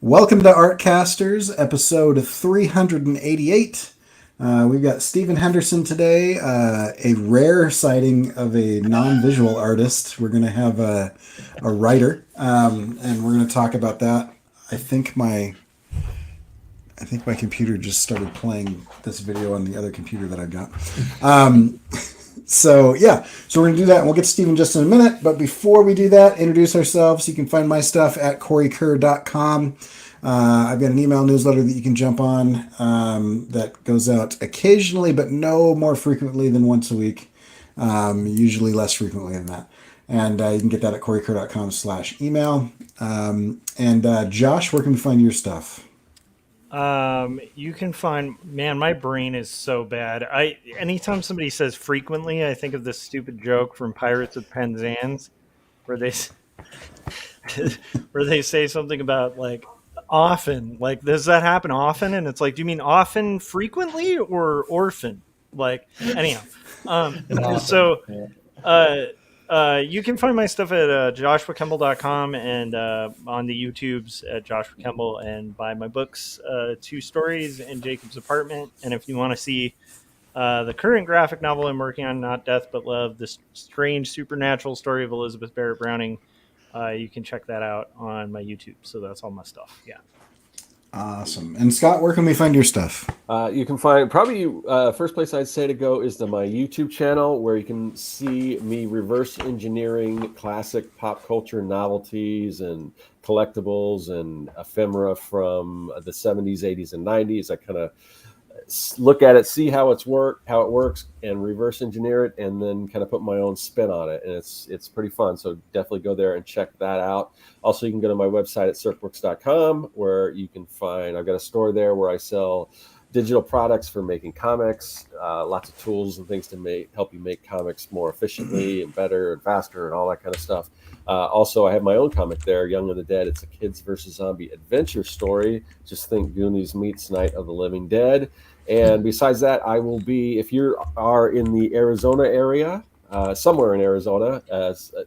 Welcome to Artcasters, episode 388. We've got Stephen Henderson today, a rare sighting of a non-visual artist. We're going to have a writer, and we're going to talk about that. I think my computer just started playing this video on the other computer that I've got. So we're going to do that, and we'll get to Stephen just in a minute. But before we do that, introduce ourselves. You can find my stuff at CoreyKerr.com. I've got an email newsletter that you can jump on that goes out occasionally, but no more frequently than once a week, usually less frequently than that. And you can get that at CoreyKerr.com/email. And Josh, where can we find your stuff? You can find, man, my brain is so bad. Anytime somebody says frequently, I think of this stupid joke from Pirates of Penzance where they where they say something about like often, like, does that happen often? And it's like, do you mean often frequently or orphan? Like, anyhow. You can find my stuff at joshuakemble.com and on the YouTubes at Joshua Kemble, and buy my books, Two Stories in Jacob's Apartment. And if you want to see the current graphic novel I'm working on, Not Death But Love, the strange supernatural story of Elizabeth Barrett Browning, you can check that out on my YouTube. So that's all my stuff. Yeah. Awesome. And Scott, where can we find your stuff? You can find first place I'd say to go is my YouTube channel, where you can see me reverse engineering classic pop culture novelties and collectibles and ephemera from the 70s, 80s, and 90s. I kind of look at it, see how it works, and reverse engineer it, and then kind of put my own spin on it. And it's pretty fun. So definitely go there and check that out. Also, you can go to my website at circbooks.com, where you can find, I've got a store there where I sell digital products for making comics, lots of tools and things to help you make comics more efficiently and better and faster and all that kind of stuff. Also, I have my own comic there, Young and the Dead. It's a kids versus zombie adventure story. Just think Goonies meets Night of the Living Dead. And besides that, I will be, if you are in the Arizona area, somewhere in Arizona,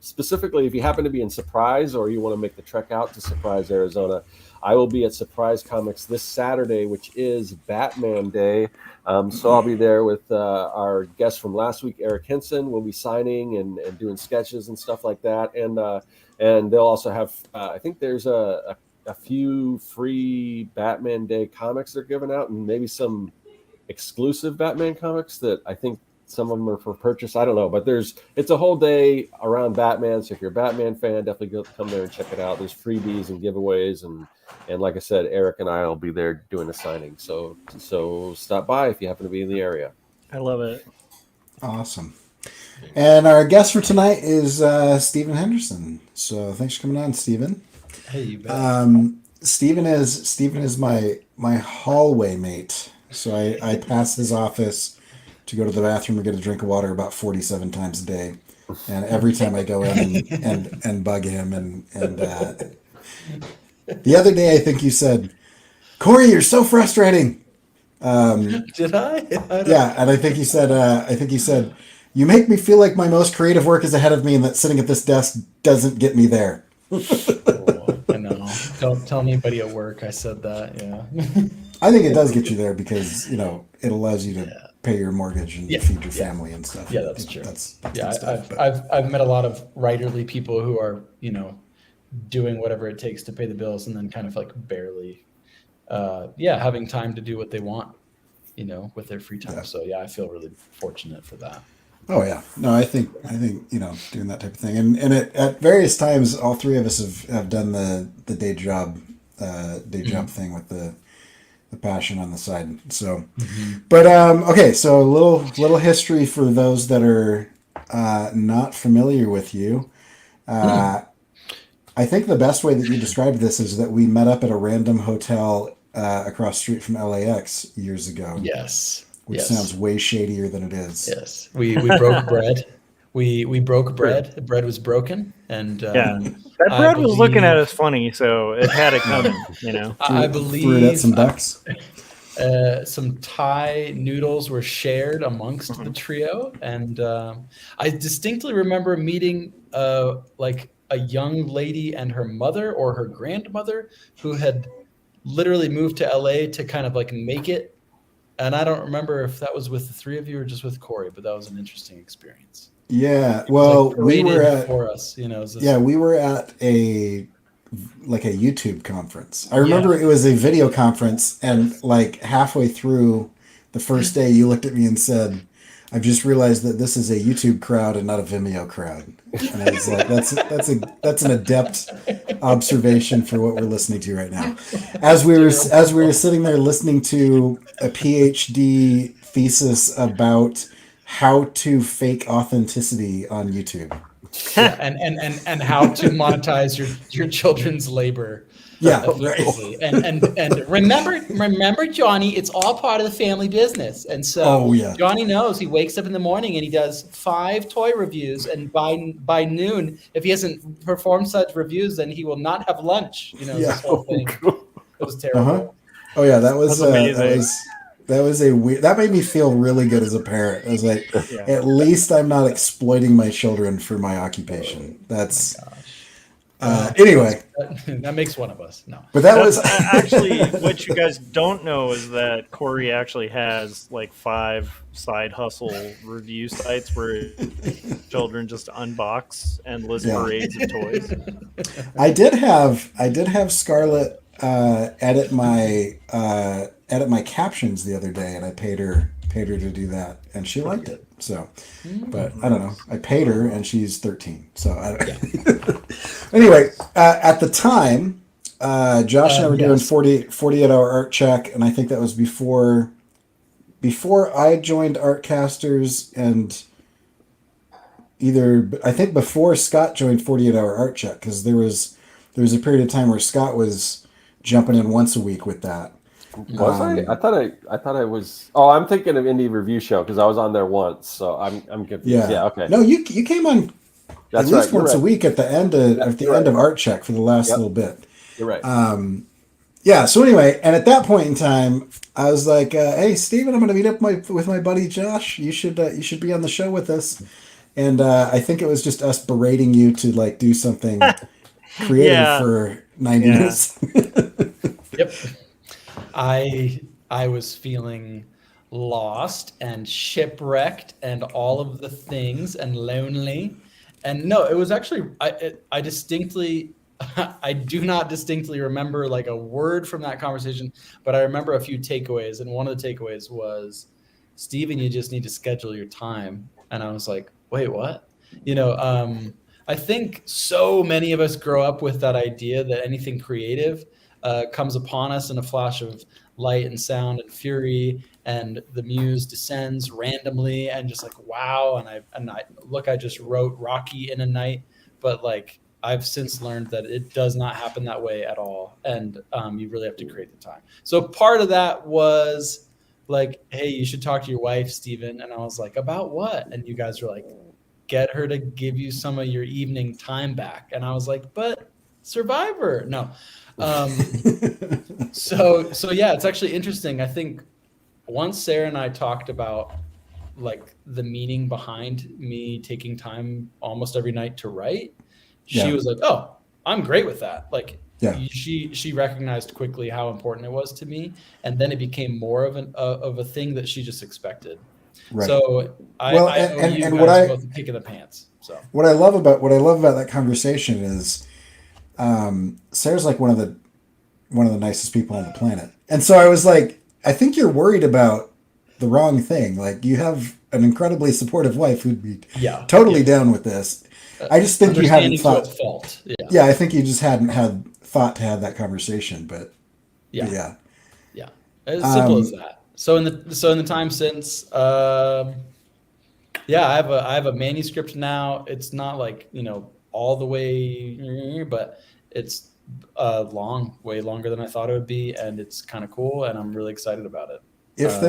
specifically if you happen to be in Surprise or you want to make the trek out to Surprise, Arizona, I will be at Surprise Comics this Saturday, which is Batman Day. So I'll be there with our guest from last week, Eric Henson. We'll be signing and doing sketches and stuff like that. And they'll also have, I think there's a few free Batman Day comics they're giving out, and maybe some exclusive Batman comics that I think some of them are for purchase. I don't know, but it's a whole day around Batman. So if you're a Batman fan, definitely come there and check it out. There's freebies and giveaways, and like I said, Eric and I will be there doing a signing. So stop by if you happen to be in the area. I love it. Awesome. And our guest for tonight is Stephen Henderson. So thanks for coming on, Stephen. Hey, you bet. Stephen is my hallway mate. So I pass his office to go to the bathroom or get a drink of water about 47 times a day. And every time I go in and bug him. And the other day, I think you said, "Corey, you're so frustrating." Did I? Yeah. And I think you said, "You make me feel like my most creative work is ahead of me and that sitting at this desk doesn't get me there." I know. Don't tell anybody at work I said that. Yeah. I think it does get you there because, it allows you to pay your mortgage and feed your family and stuff. Yeah, that's true. That's stuff, I've met a lot of writerly people who are, doing whatever it takes to pay the bills and then kind of like barely, having time to do what they want, with their free time. Yeah. So I feel really fortunate for that. Oh yeah. No, I think, doing that type of thing. And at various times, all three of us have done the day job thing with the passion on the side. So, but, okay. So a little history for those that are, not familiar with you. I think the best way that you described this is that we met up at a random hotel, across the street from LAX years ago. Yes. Which sounds way shadier than it is. Yes. We broke bread. We broke bread. The bread was broken. And that bread was looking at us funny, so it had it coming, I believe threw it at some ducks. Some Thai noodles were shared amongst the trio. And I distinctly remember meeting like a young lady and her mother or her grandmother who had literally moved to LA to kind of like make it. And I don't remember if that was with the three of you or just with Corey, but that was an interesting experience. Yeah. Well, Like we were created at for us, you know. It was this- yeah, we were at a YouTube conference. I remember it was a video conference, and like halfway through the first day, you looked at me and said, "I've just realized that this is a YouTube crowd and not a Vimeo crowd." And I was like, "That's an adept observation for what we're listening to right now." As we were sitting there listening to a PhD thesis about how to fake authenticity on YouTube. Yeah, and how to monetize your children's labor. Yeah, effectively. And remember, Johnny, it's all part of the family business. And so Johnny knows he wakes up in the morning and he does 5 toy reviews, and by noon, if he hasn't performed such reviews, then he will not have lunch. You know, this whole thing. It was terrible. Oh yeah, that was amazing. That was a weird. That made me feel really good as a parent. I was like, at least I'm not exploiting my children for my occupation. That's anyway. That makes one of us. No, but that was actually what you guys don't know is that Corey actually has like 5 side hustle review sites where children just unbox endless parades of toys. I did have Scarlett edit my captions the other day, and I paid her to do that, and she liked it. So, but I don't know. I paid her, and she's 13. So anyway, at the time, Josh and I were doing 48-hour art check, and I think that was before I joined Artcasters, and I think before Scott joined 48-hour art check, because there was a period of time where Scott was jumping in once a week with that. Was I? I thought I was. Oh, I'm thinking of Indie Review Show because I was on there once, so I'm confused. Yeah, okay. No, you came on at least once a week at the end of Art Check for the last little bit. You're right. Yeah. So anyway, and at that point in time, I was like, "Hey, Steven, I'm going to meet up with my buddy Josh. You should be on the show with us." And I think it was just us berating you to like do something creative for 90 minutes. Yep. I was feeling lost and shipwrecked and all of the things and lonely. And no, it was actually I distinctly I do not distinctly remember like a word from that conversation, but I remember a few takeaways, and one of the takeaways was, Steven, you just need to schedule your time. And I was like, wait, what? You know, I think so many of us grow up with that idea that anything creative comes upon us in a flash of light and sound and fury, and the muse descends randomly and just like, wow. And I just wrote Rocky in a night, but like I've since learned that it does not happen that way at all. And you really have to create the time. So part of that was like, hey, you should talk to your wife, Steven. And I was like, about what? And you guys were like, get her to give you some of your evening time back. And I was like, but Survivor. No. So yeah, it's actually interesting. I think once Sarah and I talked about like the meaning behind me taking time almost every night to write, she was like, oh, I'm great with that. Like she recognized quickly how important it was to me. And then it became more of a thing that she just expected. Right. So I owe you guys both a kick in the pants. So what I love about that conversation is Sarah's like one of the nicest people on the planet. And so I was like, I think you're worried about the wrong thing. Like, you have an incredibly supportive wife who'd be totally down with this. I just think you hadn't thought. Fault. Yeah, I think you just hadn't had thought to have that conversation. But yeah. As simple as that. So in the time since, I have a manuscript now. It's not like, all the way, but it's way longer than I thought it would be, and it's kind of cool, and I'm really excited about it. If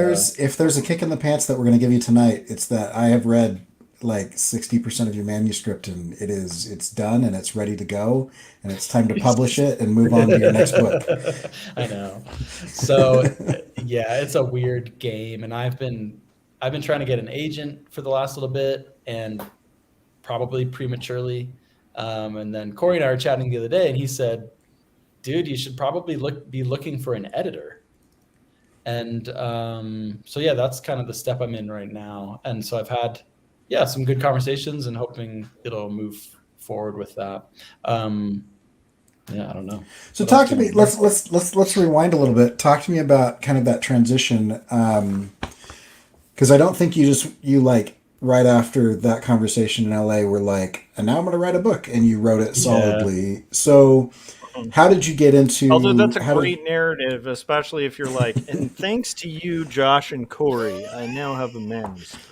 there's a kick in the pants that we're going to give you tonight, it's that I have read like 60% of your manuscript, and it's done and it's ready to go, and it's time to publish it and move on to your next book. I know. So it's a weird game, and I've been trying to get an agent for the last little bit, and probably prematurely. And then Corey and I were chatting the other day, and he said, dude, you should probably be looking for an editor. And so yeah, that's kind of the step I'm in right now. And so I've had some good conversations and hoping it'll move forward with that. I don't know. So talk to me. Let's rewind a little bit. Talk to me about kind of that transition, because I don't think you like right after that conversation in LA were like, and now I'm going to write a book, and you wrote it solidly. Yeah. So how did you get into? Although that's a great narrative, especially if you're like, and thanks to you, Josh and Corey, I now have a manuscript.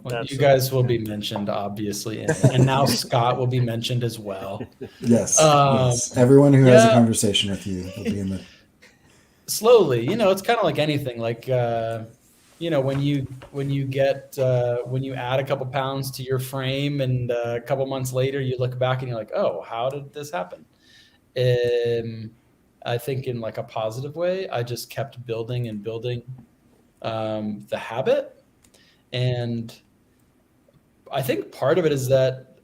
Well, you guys will be mentioned, obviously, and now Scott will be mentioned as well. Yes, yes. Everyone who has a conversation with you will be in the. Slowly, it's kind of like anything. Like, when you add a couple pounds to your frame, and a couple months later you look back and you're like, oh, how did this happen? I think in like a positive way, I just kept building and building the habit, and I think part of it is that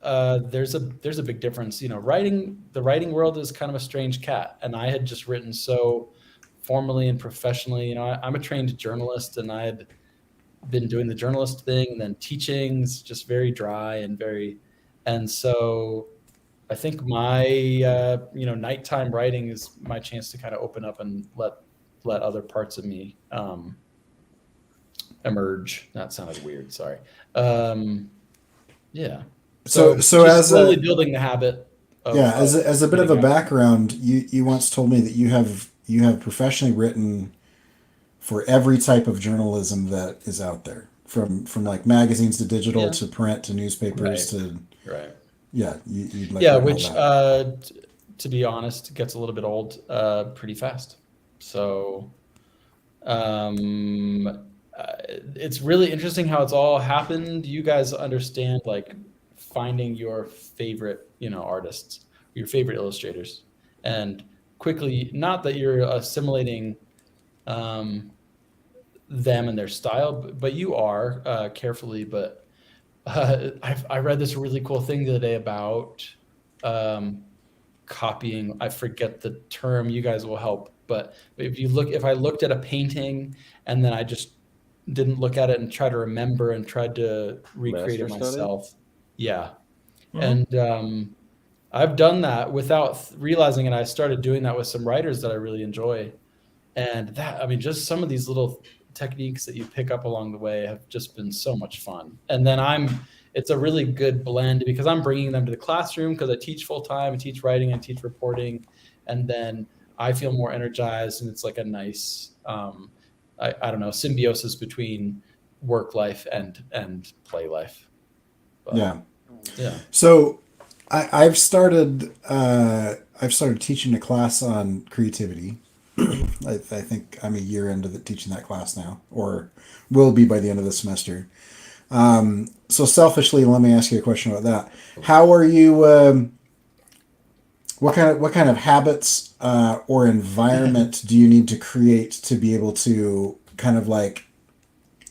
there's a big difference. The writing world is kind of a strange cat, and I had just written so formally and professionally. I'm a trained journalist, and I had been doing the journalist thing, and then teaching's just very dry and so I think my nighttime writing is my chance to kind of open up and let other parts of me emerge. That sounded weird. Sorry. Yeah. So as slowly building the habit. As a bit of a background, you once told me that you have professionally written for every type of journalism that is out there, from like magazines to digital to print to newspapers to you'd like which to be honest gets a little bit old pretty fast. So it's really interesting how it's all happened. You guys understand, like, finding your favorite, artists, your favorite illustrators, and quickly, not that you're assimilating them and their style, but you are carefully. But I read this really cool thing the other day about copying. I forget the term. You guys will help. But if I looked at a painting and then I just didn't look at it and try to remember and tried to recreate it myself. Yeah. Mm-hmm. And I've done that without realizing it. I started doing that with some writers that I really enjoy. And just some of these little techniques that you pick up along the way have just been so much fun. And then it's a really good blend because I'm bringing them to the classroom because I teach full time, I teach writing and teach reporting. And then I feel more energized, and it's like a nice, I don't know, symbiosis between work life and play life. But, yeah. So I've started teaching a class on creativity. I think I'm a year into teaching that class now, or will be by the end of the semester. So selfishly, let me ask you a question about that. How are you? What kind of habits or environment do you need to create to be able to kind of like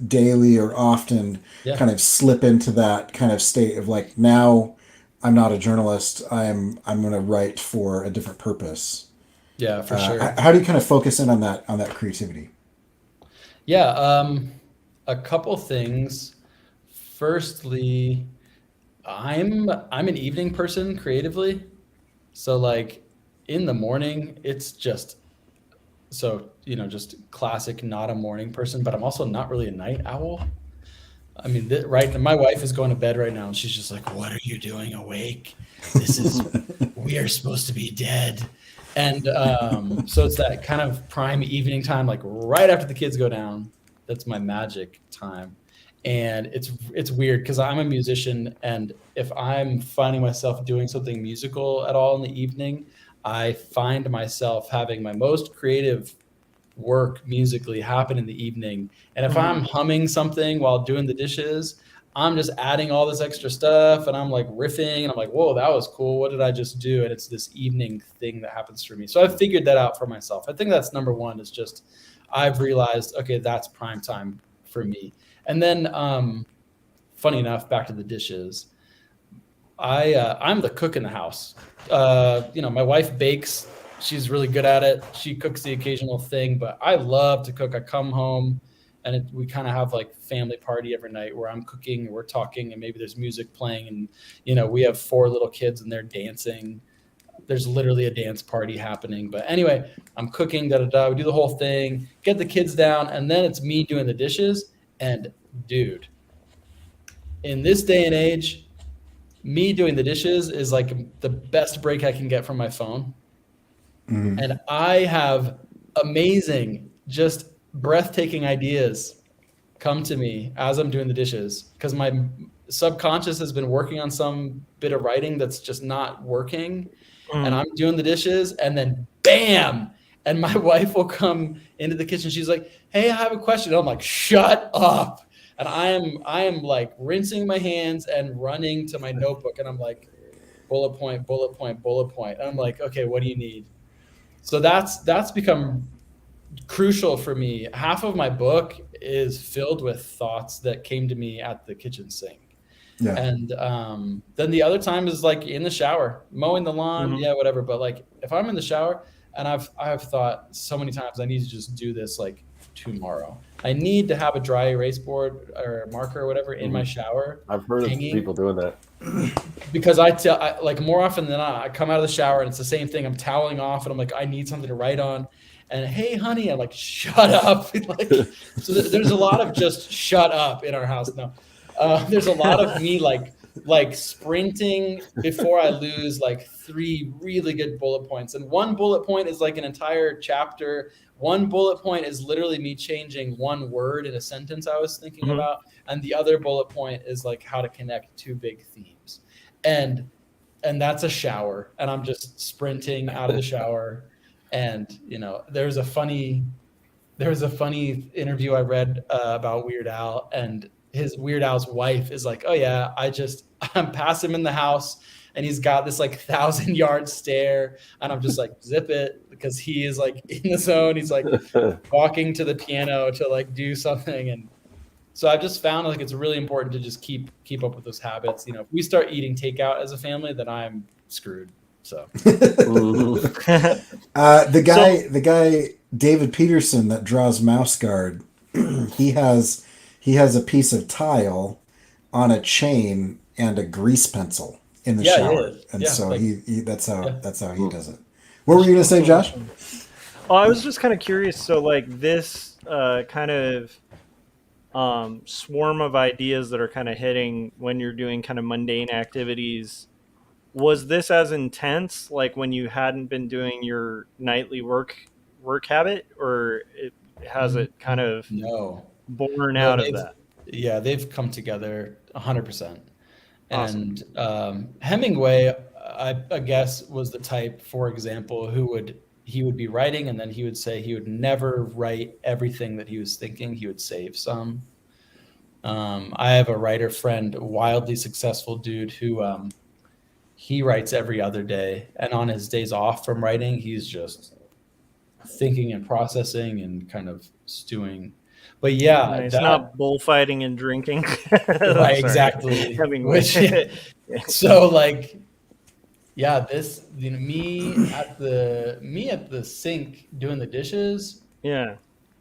daily or often kind of slip into that kind of state of like, now I'm not a journalist, I'm going to write for a different purpose? Yeah, for sure. How do you kind of focus in on that creativity? Yeah, a couple things. Firstly, I'm an evening person creatively. So like in the morning, it's just classic, not a morning person, but I'm also not really a night owl. I mean, my wife is going to bed right now and she's just like, what are you doing awake? We are supposed to be dead. And so it's that kind of prime evening time, like right after the kids go down. That's my magic time. And it's weird because I'm a musician, and if I'm finding myself doing something musical at all in the evening, I find myself having my most creative work musically happen in the evening. And if I'm humming something while doing the dishes, I'm just adding all this extra stuff, and I'm like riffing, and I'm like, whoa, that was cool. What did I just do? And it's this evening thing that happens for me. So I've figured that out for myself. I think that's number one, is just I've realized, okay, that's prime time for me. And then, funny enough, back to the dishes, I'm the cook in the house. My wife bakes she's really good at it. She cooks the occasional thing, but I love to cook. I come home and we kind of have like family party every night where I'm cooking, we're talking, and maybe there's music playing, and we have 4 little kids and they're dancing. There's literally a dance party happening. But anyway, I'm cooking, we do the whole thing, get the kids down, and then it's me doing the dishes. And dude, in this day and age, me doing the dishes is like the best break I can get from my phone. Mm-hmm. And I have amazing, just breathtaking ideas come to me as I'm doing the dishes, because my subconscious has been working on some bit of writing that's just not working. And I'm doing the dishes, and then bam, and my wife will come into the kitchen. She's like, hey, I have a question. And I'm like, shut up. And I am like rinsing my hands and running to my notebook, and I'm like, bullet point, bullet point, bullet point. And I'm like, okay, what do you need? So that's become crucial for me. Half of my book is filled with thoughts that came to me at the kitchen sink. Yeah. And then the other time is like in the shower, mowing the lawn, whatever. But like if I'm in the shower, and I've thought so many times I need to just do this like tomorrow. I need to have a dry erase board or a marker or whatever in my shower. I've heard of people doing that. Because I like more often than not, I come out of the shower and it's the same thing. I'm toweling off and I'm like, I need something to write on. And hey, honey, I'm like, shut up. Like, so there's a lot of just shut up in our house. No. There's a lot of me like sprinting before I lose like 3 really good bullet points. And one bullet point is like an entire chapter. One bullet point is literally me changing one word in a sentence I was thinking about. And the other bullet point is like how to connect 2 big themes. And that's a shower. And I'm just sprinting out of the shower. And, there was a funny interview I read about Weird Al, and Weird Al's wife is like, oh yeah, I'm past him in the house and he's got this like 1,000-yard stare, and I'm just like, zip it, because he is like in the zone. He's like walking to the piano to like do something. And so I've just found like it's really important to just keep up with those habits. If we start eating takeout as a family, then I'm screwed. So the guy David Peterson that draws Mouse Guard, he has a piece of tile on a chain and a grease pencil in the shower, and so that's how he does it. What were you gonna say, Josh? Oh, I was just kind of curious. So, like this kind of swarm of ideas that are kind of hitting when you're doing kind of mundane activities. Was this as intense, like when you hadn't been doing your nightly work habit, or has it kind of born out of that? Yeah, they've come together 100%. Awesome. And Hemingway, I guess, was the type, for example, he would be writing, and then he would say he would never write everything that he was thinking. He would save some. I have a writer friend, a wildly successful dude who he writes every other day, and on his days off from writing, he's just thinking and processing and kind of stewing. But yeah, it's not bullfighting and drinking. Right, exactly. So like, yeah, this me at the sink doing the dishes. Yeah,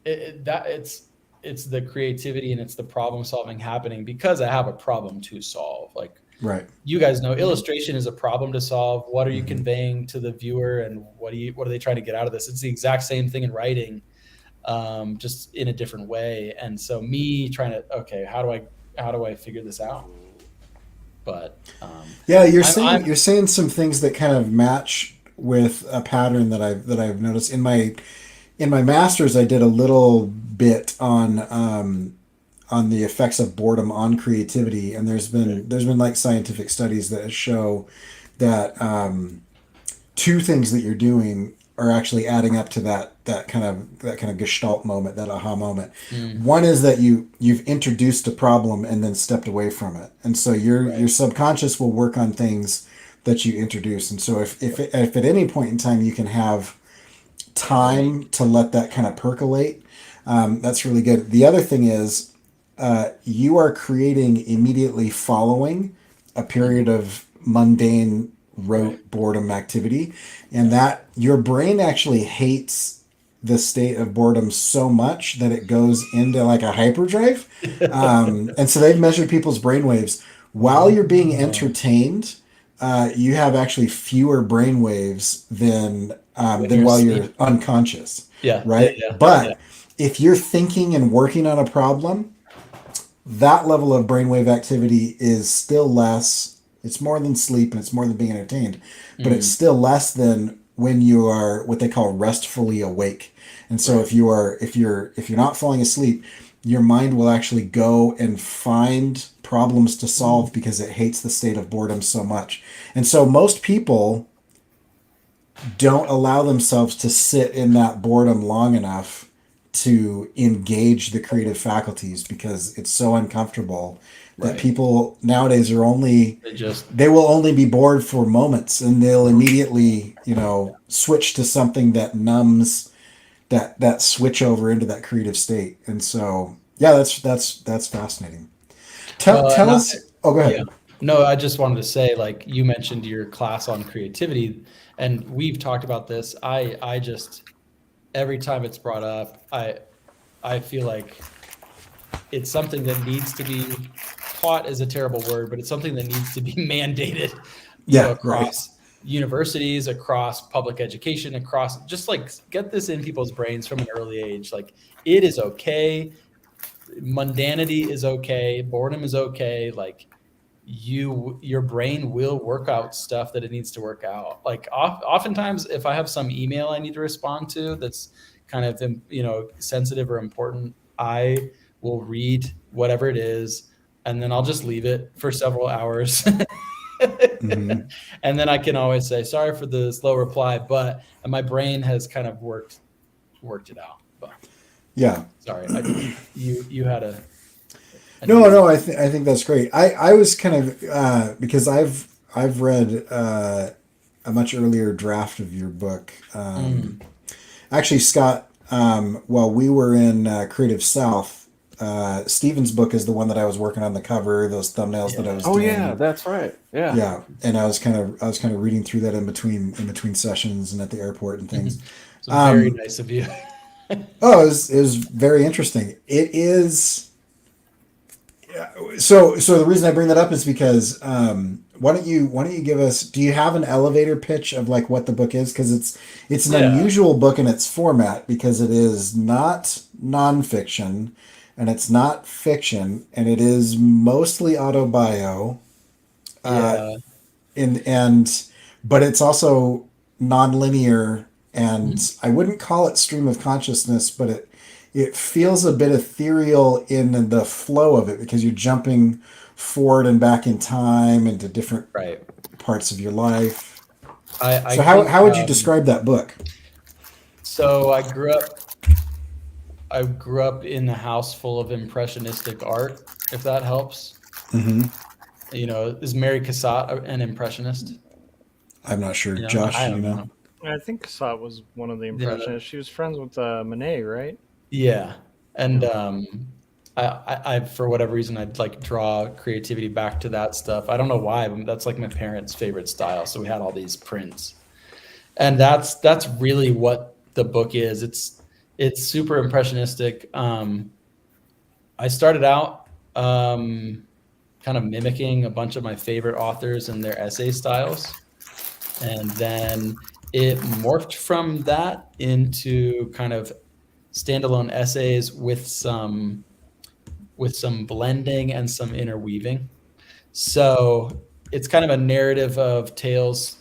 it's the creativity and it's the problem solving happening because I have a problem to solve. Like, right. You guys know illustration is a problem to solve. What are you conveying to the viewer, and what are they trying to get out of this? It's the exact same thing in writing, just in a different way. And so me trying to, okay, how do I figure this out? But yeah, you're saying some things that kind of match with a pattern that I've noticed in my master's. I did a little bit on the effects of boredom on creativity, and there's been like scientific studies that show that 2 things that you're doing are actually adding up to that kind of gestalt moment, that aha moment. One is that you've introduced a problem and then stepped away from it, and so your subconscious will work on things that you introduce. And so if at any point in time you can have time to let that kind of percolate, that's really good. The other thing is you are creating immediately following a period of mundane rote boredom activity, and that your brain actually hates the state of boredom so much that it goes into like a hyperdrive. And so they've measured people's brain waves while you're being entertained. You have actually fewer brain waves than while you're unconscious. Yeah. Right. Yeah, but if you're thinking and working on a problem, that level of brainwave activity is still less. It's more than sleep and it's more than being entertained, but it's still less than when you are what they call restfully awake. And so if you're not falling asleep, your mind will actually go and find problems to solve because it hates the state of boredom so much. And so most people don't allow themselves to sit in that boredom long enough to engage the creative faculties because it's so uncomfortable that people nowadays are they will only be bored for moments, and they'll immediately, switch to something that numbs that switch over into that creative state. And so, yeah, that's fascinating. Tell us. Oh, go ahead. Yeah. No, I just wanted to say, like you mentioned your class on creativity, and we've talked about this. I just, every time it's brought up, I feel like it's something that needs to be taught is a terrible word, but it's something that needs to be mandated across universities, across public education, across just like get this in people's brains from an early age. Like it is okay. Mundanity is okay. Boredom is okay. Like your brain will work out stuff that it needs to work out. Like oftentimes if I have some email I need to respond to that's kind of, sensitive or important, I will read whatever it is, and then I'll just leave it for several hours. And then I can always say, sorry for the slow reply, but my brain has kind of worked it out. But yeah, sorry, you had a no. I think that's great. I was kind of because I've read a much earlier draft of your book. Actually, Scott, while we were in Creative South, Steven's book is the one that I was working on the cover, those thumbnails that I was doing. Yeah, that's right. Yeah. Yeah. And I was kind of reading through that in between sessions and at the airport and things. It's very nice of you. It was very interesting. It is. So the reason I bring that up is because why don't you give us? Do you have an elevator pitch of like what the book is? Because it's an unusual book in its format because it is not nonfiction and it's not fiction and it is mostly autobio. But it's also nonlinear, and I wouldn't call it stream of consciousness, but it feels a bit ethereal in the flow of it because you're jumping forward and back in time into different parts of your life. How would you describe that book? So I grew up in a house full of impressionistic art, if that helps. Mm-hmm. Is Mary Cassatt an impressionist? I'm not sure. Josh, I think Cassatt was one of the impressionists. She was friends with Monet, right? Yeah. And I for whatever reason, I'd like draw creativity back to that stuff. I don't know why, but that's like my parents' favorite style. So we had all these prints, and that's really what the book is. It's super impressionistic. I started out kind of mimicking a bunch of my favorite authors and their essay styles, and then it morphed from that into kind of standalone essays with some blending and some interweaving. So it's kind of a narrative of tales.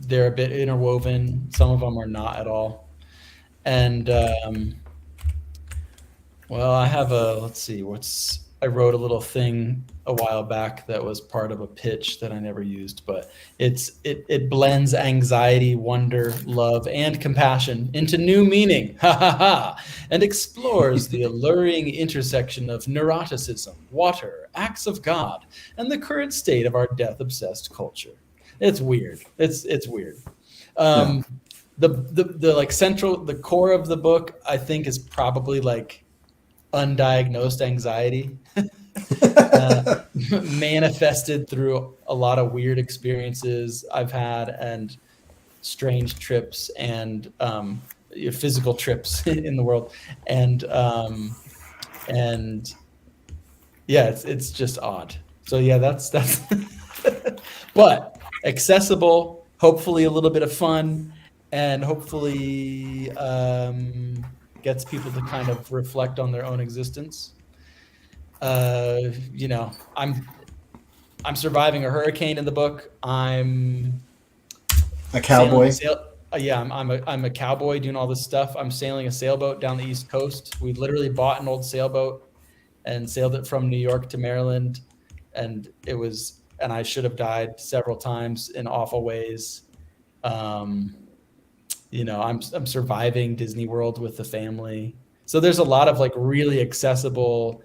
They're a bit interwoven. Some of them are not at all. And I have I wrote a little thing a while back that was part of a pitch that I never used, but it blends anxiety, wonder, love, and compassion into new meaning, and explores the alluring intersection of neuroticism, water, acts of God, and the current state of our death-obsessed culture. It's weird. It's weird. The core of the book, I think, is probably like undiagnosed anxiety. manifested through a lot of weird experiences I've had and strange trips and physical trips in the world. And yeah, it's just odd. So yeah, that's but accessible, hopefully a little bit of fun, and hopefully gets people to kind of reflect on their own existence. You know, I'm surviving a hurricane in the book. I'm A cowboy. I'm a cowboy doing all this stuff. I'm sailing a sailboat down the East Coast. We literally bought an old sailboat and sailed it from New York to Maryland, and I should have died several times in awful ways. You know, I'm surviving Disney World with the family. So there's a lot of like really accessible,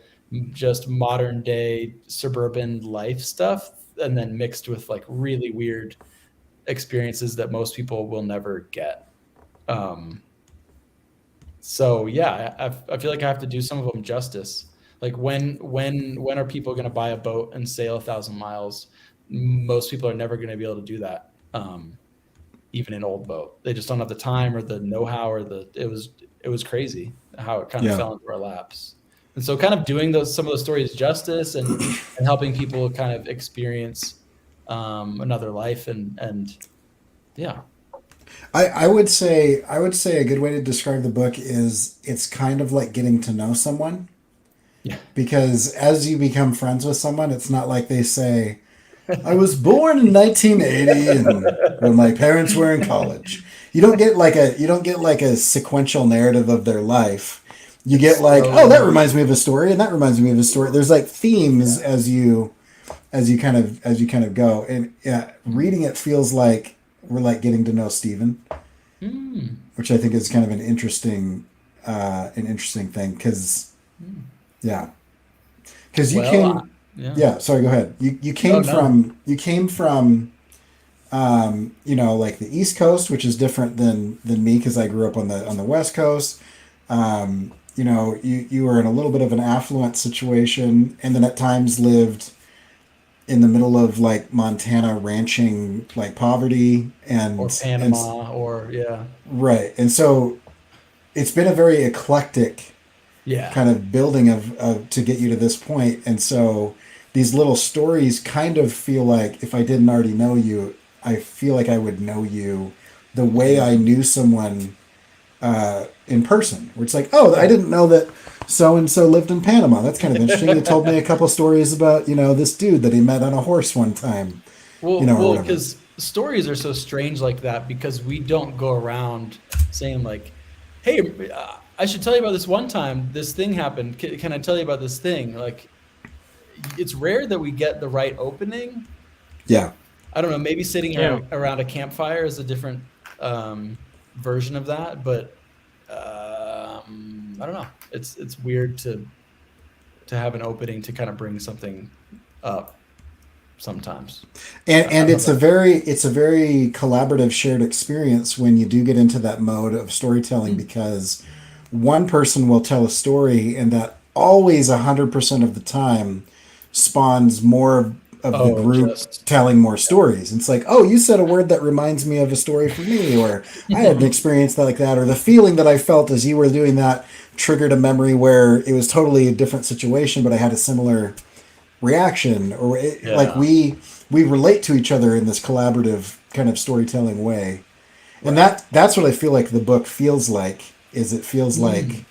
just modern day suburban life stuff, and then mixed with like really weird experiences that most people will never get. So yeah, I feel like I have to do some of them justice. Like when are people going to buy a boat and sail 1,000 miles? Most people are never going to be able to do that. Even an old boat, they just don't have the time or the know-how or it was crazy how it kind of fell into our laps. And so kind of doing some of those stories justice and helping people kind of experience another life and yeah. I would say a good way to describe the book is it's kind of like getting to know someone. Yeah. Because as you become friends with someone, it's not like they say, I was born in 1980 and when my parents were in college. You don't get like a sequential narrative of their life. You get like, oh, that reminds me of a story, and that reminds me of a story. There's like themes as you kind of go. And yeah, reading it feels like we're like getting to know Stephen, which I think is kind of an interesting thing because sorry, go ahead. You came from like the East Coast, which is different than me because I grew up on the West Coast. You were in a little bit of an affluent situation, and then at times lived in the middle of like Montana ranching, like poverty or Panama right. And so it's been a very eclectic kind of building of to get you to this point. And so these little stories kind of feel like if I didn't already know you, I feel like I would know you the way I knew someone in person, where it's like, oh, I didn't know that so-and-so lived in Panama. That's kind of interesting. You told me a couple stories about, this dude that he met on a horse one time. Well, because stories are so strange like that because we don't go around saying like, hey, I should tell you about this one time, this thing happened. Can I tell you about this thing? Like, it's rare that we get the right opening. Yeah. I don't know, maybe sitting around a campfire is a different version of that, but I don't know. It's weird to have an opening to kind of bring something up sometimes. And it's a very collaborative shared experience when you do get into that mode of storytelling because one person will tell a story and that always 100% of the time spawns more of the group telling more stories. It's like, oh, you said a word that reminds me of a story for me, or I had an experience like that, or the feeling that I felt as you were doing that triggered a memory where it was totally a different situation, but I had a similar reaction, or like we relate to each other in this collaborative kind of storytelling way. And that's what I feel like the book feels like, is it feels like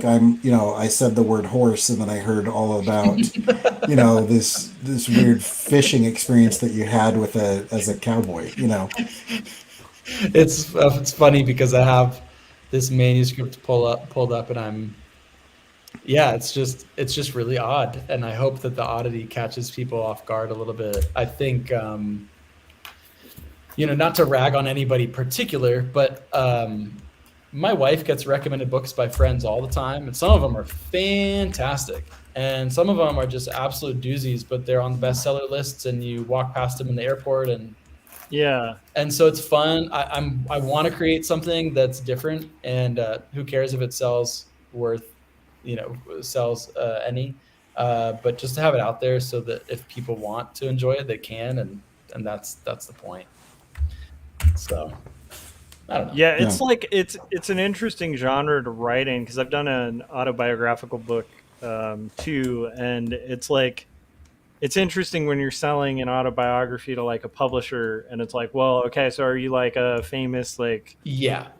I'm, I said the word horse and then I heard all about, this weird fishing experience that you had as a cowboy, It's funny because I have this manuscript pulled up and it's just really odd. And I hope that the oddity catches people off guard a little bit. I think, not to rag on anybody particular, but, my wife gets recommended books by friends all the time, and some of them are fantastic, and some of them are just absolute doozies, but they're on the bestseller lists, and you walk past them in the airport, and so it's fun. I want to create something that's different, and who cares if it sells any? but just to have it out there so that if people want to enjoy it, they can, and that's the point. So I don't know. Yeah, it's like it's an interesting genre to write in, because I've done an autobiographical book too, and it's like it's interesting when you're selling an autobiography to like a publisher, and it's like, well, okay, so are you like a famous like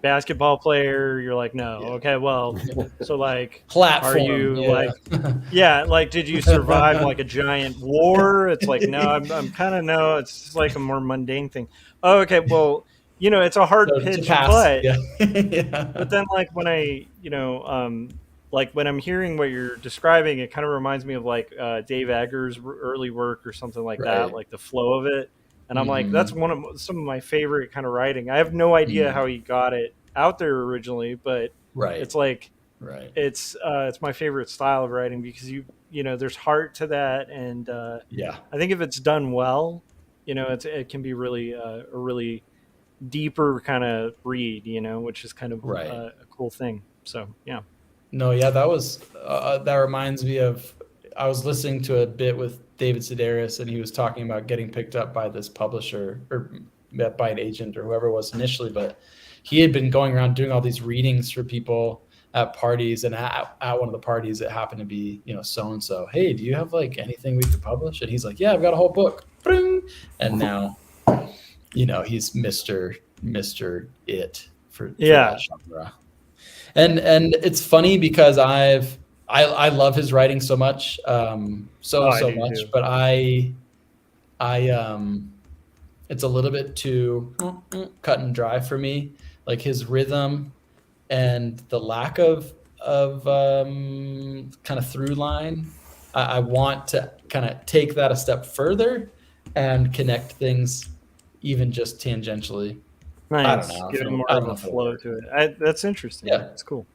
basketball player? You're like, no. Okay, well, so like platform, are you like like did you survive like a giant war? It's like, no, I'm kind of, no, it's just like a more mundane thing. Oh, okay, well, you know, it's a hard pitch, but but then like when I, you know, like when I'm hearing what you're describing, it kind of reminds me of like Dave Eggers' early work or something like that, like the flow of it. And I'm like, that's some of my favorite kind of writing. I have no idea how he got it out there originally, but it's like, it's my favorite style of writing, because you know, there's heart to that. And I think if it's done well, you know, it can be really a really deeper kind of read, you know, which is kind of a cool thing. So, yeah. No, yeah, that was that reminds me of, I was listening to a bit with David Sedaris, and he was talking about getting picked up by this publisher or by an agent or whoever it was initially, but he had been going around doing all these readings for people at parties, and at one of the parties it happened to be, you know, so and so, hey, do you have like anything we could publish? And he's like, yeah, I've got a whole book. And now, you know, he's Mr. It for that genre. And it's funny because I love his writing so much, so much, too. But I it's a little bit too cut and dry for me. Like his rhythm and the lack of kind of through line. I want to kind of take that a step further and connect things even just tangentially. Nice. I don't know. Give more of a flow to it. That's interesting. Yeah, it's cool.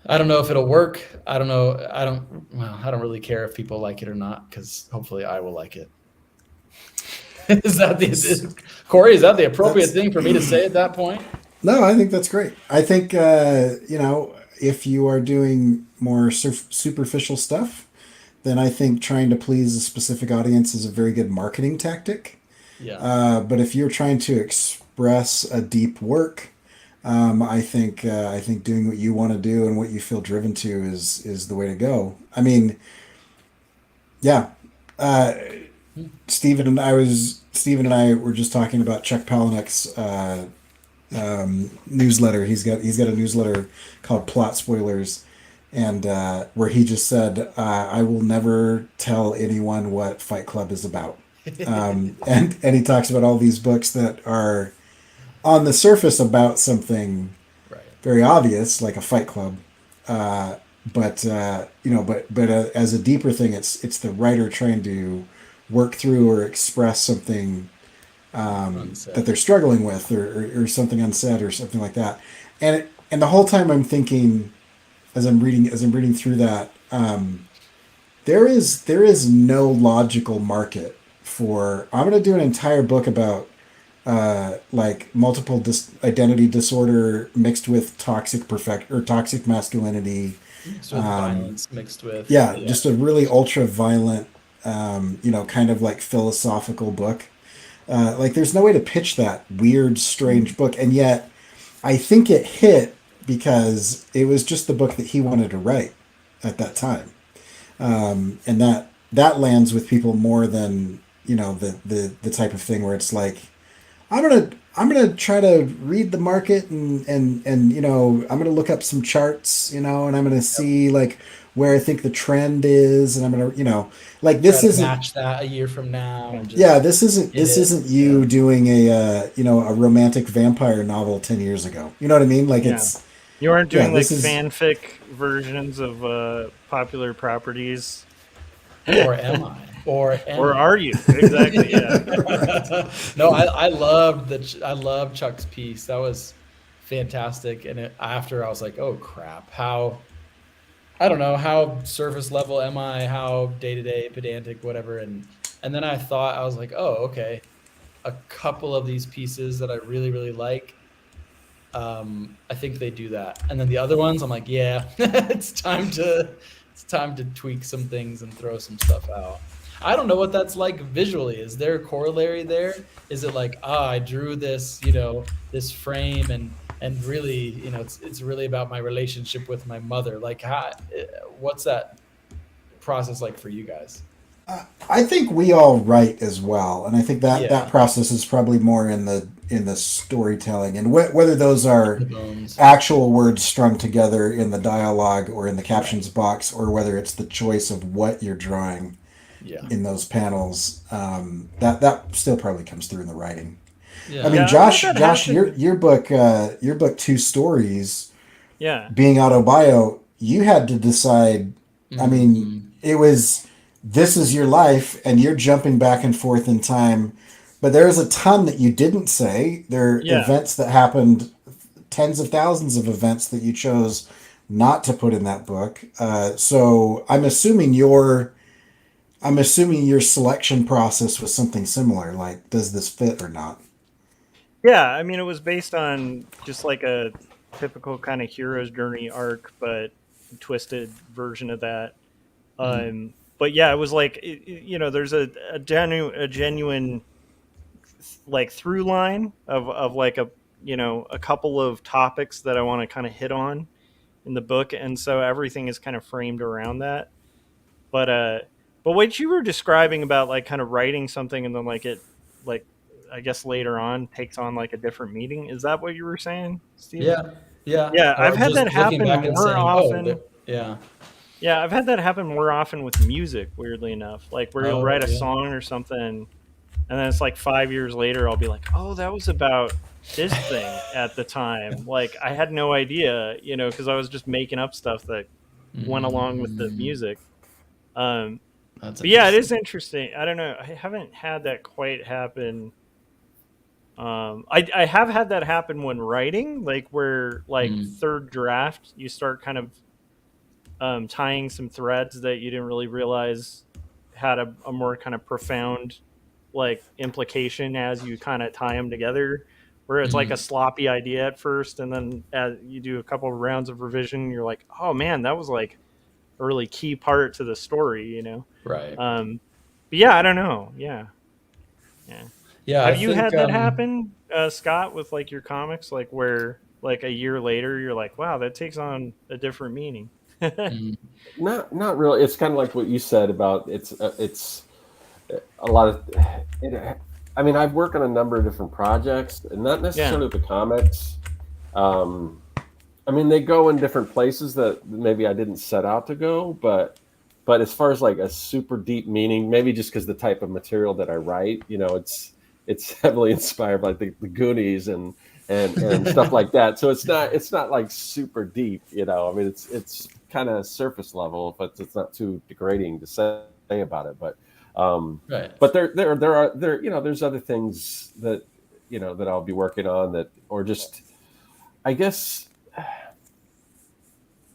I don't know if it'll work. I don't know. I don't really care if people like it or not, because hopefully I will like it. Corey? Is that the appropriate thing for me to say at that point? No, I think that's great. I think you know, if you are doing more superficial stuff, then I think trying to please a specific audience is a very good marketing tactic. Yeah. But if you're trying to express a deep work, I think doing what you want to do and what you feel driven to is the way to go. I mean, yeah. Stephen and I were just talking about Chuck Palahniuk's newsletter. He's got a newsletter called Plot Spoilers, and where he just said, "I will never tell anyone what Fight Club is about." And he talks about all these books that are on the surface about something very obvious, like a Fight Club, but as a deeper thing, it's the writer trying to work through or express something that they're struggling with, or something unsaid, or something like that. And the whole time I'm thinking, as I'm reading through that, there is no logical market for, I'm going to do an entire book about like multiple identity disorder mixed with toxic masculinity, violence mixed with just a really ultra violent kind of like philosophical book. Like there's no way to pitch that weird, strange book, and yet I think it hit because it was just the book that he wanted to write at that time, and that lands with people more than the type of thing where it's like, I'm gonna try to read the market and I'm gonna look up some charts, and I'm gonna see like where I think the trend is, and I'm gonna like this isn't match that a year from now. This isn't you doing a romantic vampire novel 10 years ago. You know what I mean? Like you aren't doing like fanfic versions of popular properties. Or am I? Or are you? Exactly. Yeah. No, I loved Chuck's piece. That was fantastic. And after I was like, oh crap, how surface level am I? How day-to-day pedantic, whatever. And then I was like, oh, okay. A couple of these pieces that I really, really like, I think they do that. And then the other ones, I'm like, yeah, it's time to it's time to tweak some things and throw some stuff out. I don't know what that's like visually. Is there a corollary there? Is it like, I drew this, this frame and really, it's really about my relationship with my mother. Like, what's that process like for you guys? I think we all write as well, and I think that that process is probably more in the storytelling, and whether those are actual words strung together in the dialogue or in the captions box, or whether it's the choice of what you're drawing in those panels. That still probably comes through in the writing. Yeah. I mean, Josh, your book, Two Stories, being autobio, you had to decide. I mean, it was. This is your life, and you're jumping back and forth in time. But there's a ton that you didn't say. There are events that happened, tens of thousands of events that you chose not to put in that book. So I'm assuming your selection process was something similar. Like, does this fit or not? Yeah, I mean, it was based on just like a typical kind of hero's journey arc, but twisted version of that. But yeah, it was like, there's a genuine like through line of like a couple of topics that I want to kind of hit on in the book. And so everything is kind of framed around that. But what you were describing about like kind of writing something and then I guess later on takes on like a different meaning. Is that what you were saying, Steve? Yeah. I've had that happen more often. Yeah, I've had that happen more often with music, weirdly enough. Like where you'll write a song or something, and then it's like 5 years later, I'll be like, oh, that was about this thing at the time. Like I had no idea, because I was just making up stuff that went along with the music. But yeah, it is interesting. I don't know. I haven't had that quite happen. I have had that happen when writing, like where third draft, you start kind of tying some threads that you didn't really realize had a more kind of profound like implication as you kind of tie them together, where it's like a sloppy idea at first, and then as you do a couple of rounds of revision, you're like, oh man, that was like a really key part to the story, Right. But yeah, I don't know. Yeah. Have you had that happen, Scott, with like your comics, like where like a year later you're like, wow, that takes on a different meaning? Not really. It's kind of like what you said about it's a lot of it. I mean, I've worked on a number of different projects, and not necessarily the comics. I mean, they go in different places that maybe I didn't set out to go, but as far as like a super deep meaning, maybe just because the type of material that I write, it's heavily inspired by the Goonies and stuff like that. So it's not like super deep, I mean, it's kind of surface level, but it's not too degrading to say about it. But but there are there's other things that that I'll be working on that, or just I guess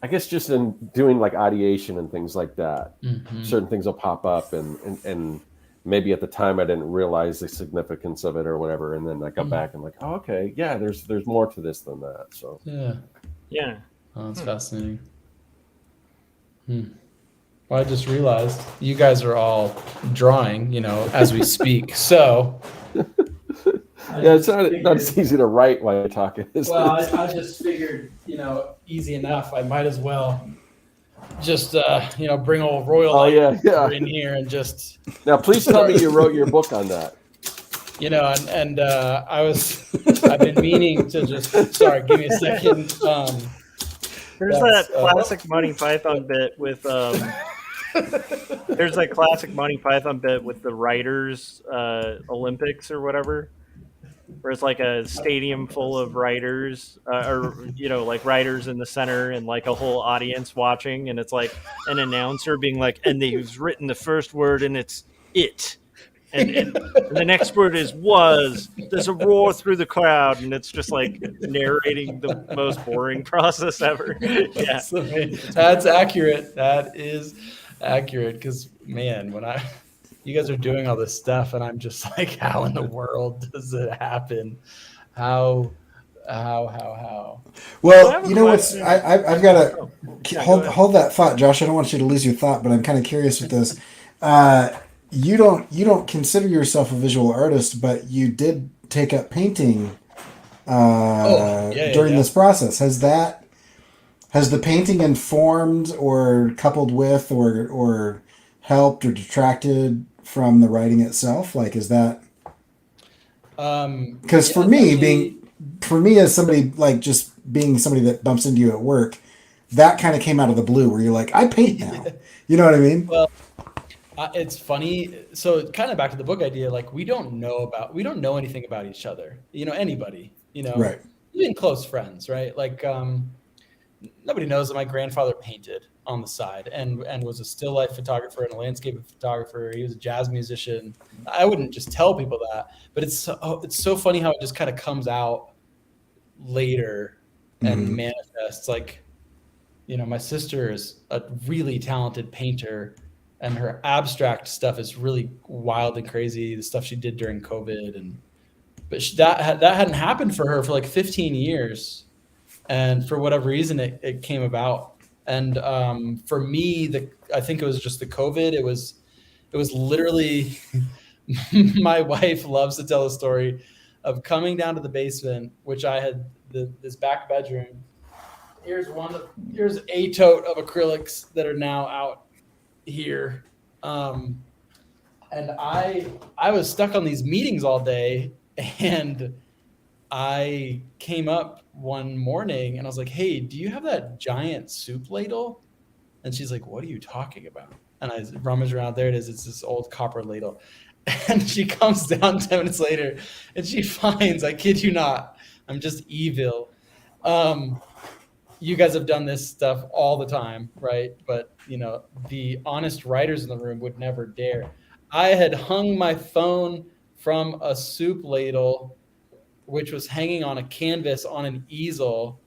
just in doing like ideation and things like that, certain things will pop up and maybe at the time I didn't realize the significance of it or whatever, and then I come back and like, oh, okay, yeah, there's more to this than that. So yeah, oh, that's fascinating. Well, I just realized you guys are all drawing, as we speak. So yeah, it's not as easy to write while you're talking. Well, I just figured, easy enough. I might as well just bring old Royal in here and just. Now, please tell me you wrote your book on that. I've been meaning to just. Sorry, give me a second. There's that classic Monty Python bit with there's that classic Monty Python bit with the writers Olympics or whatever, where it's like a stadium full of writers or like writers in the center and like a whole audience watching, and it's like an announcer being like, and they've written the first word and it's it. And the next word is was. There's a roar through the crowd, and it's just like narrating the most boring process ever. Yeah, that's accurate. That is accurate, because man, when you guys are doing all this stuff, and I'm just like, how in the world does it happen? How How? Well, So I have a you know what's question. I've got to Oh, yeah, go ahead. hold that thought, Josh. I don't want you to lose your thought, but I'm kind of curious with this. You don't consider yourself a visual artist, but you did take up painting Oh, yeah. during this process. Has the painting informed or coupled with or helped or detracted from the writing itself? Like, is that because Yeah, definitely. for me as somebody like just being somebody that bumps into you at work, that kind of came out of the blue where you're like, I paint now. You know what I mean? Well, it's funny. So kind of back to the book idea, like we don't know anything about each other, anybody, Right. even close friends, right? Like, nobody knows that my grandfather painted on the side and was a still life photographer and a landscape photographer. He was a jazz musician. I wouldn't just tell people that, but it's so funny how it just kind of comes out later and Mhm. manifests. Like, my sister is a really talented painter and her abstract stuff is really wild and crazy. The stuff she did during COVID but that hadn't happened for her for like 15 years. And for whatever reason, it came about. And for me, I think it was just the COVID. It was literally my wife loves to tell a story of coming down to the basement, which I had this back bedroom. Here's a tote of acrylics that are now out here. And I was stuck on these meetings all day, and I came up one morning and I was like, hey, do you have that giant soup ladle? And she's like, what are you talking about? And I rummage around. There it is. It's this old copper ladle. And she comes down 10 minutes later and she finds, I kid you not, I'm just evil. You guys have done this stuff all the time, right? But, the honest writers in the room would never dare. I had hung my phone from a soup ladle, which was hanging on a canvas on an easel,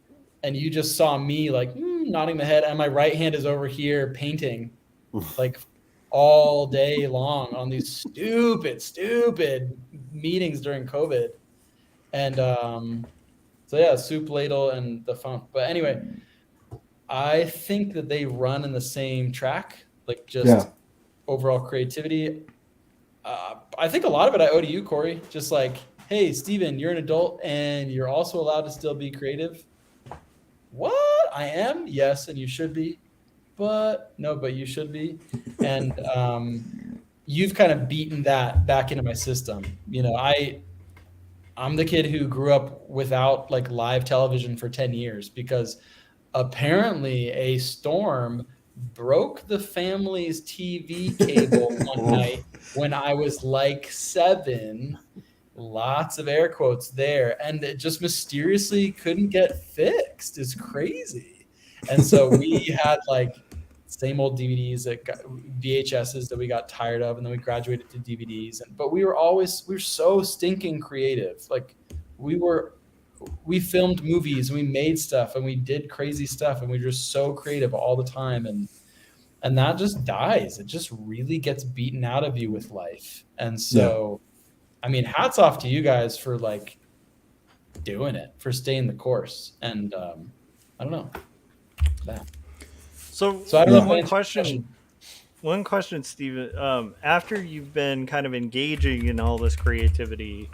and you just saw me like nodding my head, and my right hand is over here painting like all day long on these stupid meetings during COVID. And so yeah, soup ladle and the phone. But anyway, I think that they run in the same track, like just overall creativity. I think a lot of it I owe to you, Corey. Just like, hey, Steven, you're an adult and you're also allowed to still be creative. What? I am? Yes, and you should be. But you should be. And you've kind of beaten that back into my system. I'm the kid who grew up without like live television for 10 years because apparently a storm broke the family's TV cable one night when I was like 7. Lots of air quotes there. And it just mysteriously couldn't get fixed. It's crazy. And so we had like same old DVDs, VHSs that we got tired of. And then we graduated to DVDs. But we were so stinking creative. Like we filmed movies and we made stuff and we did crazy stuff. And we were just so creative all the time. And that just dies. It just really gets beaten out of you with life. And so, I mean, hats off to you guys for like doing it, for staying the course. And I don't know. That. So I don't know. One question, Steve. After you've been kind of engaging in all this creativity,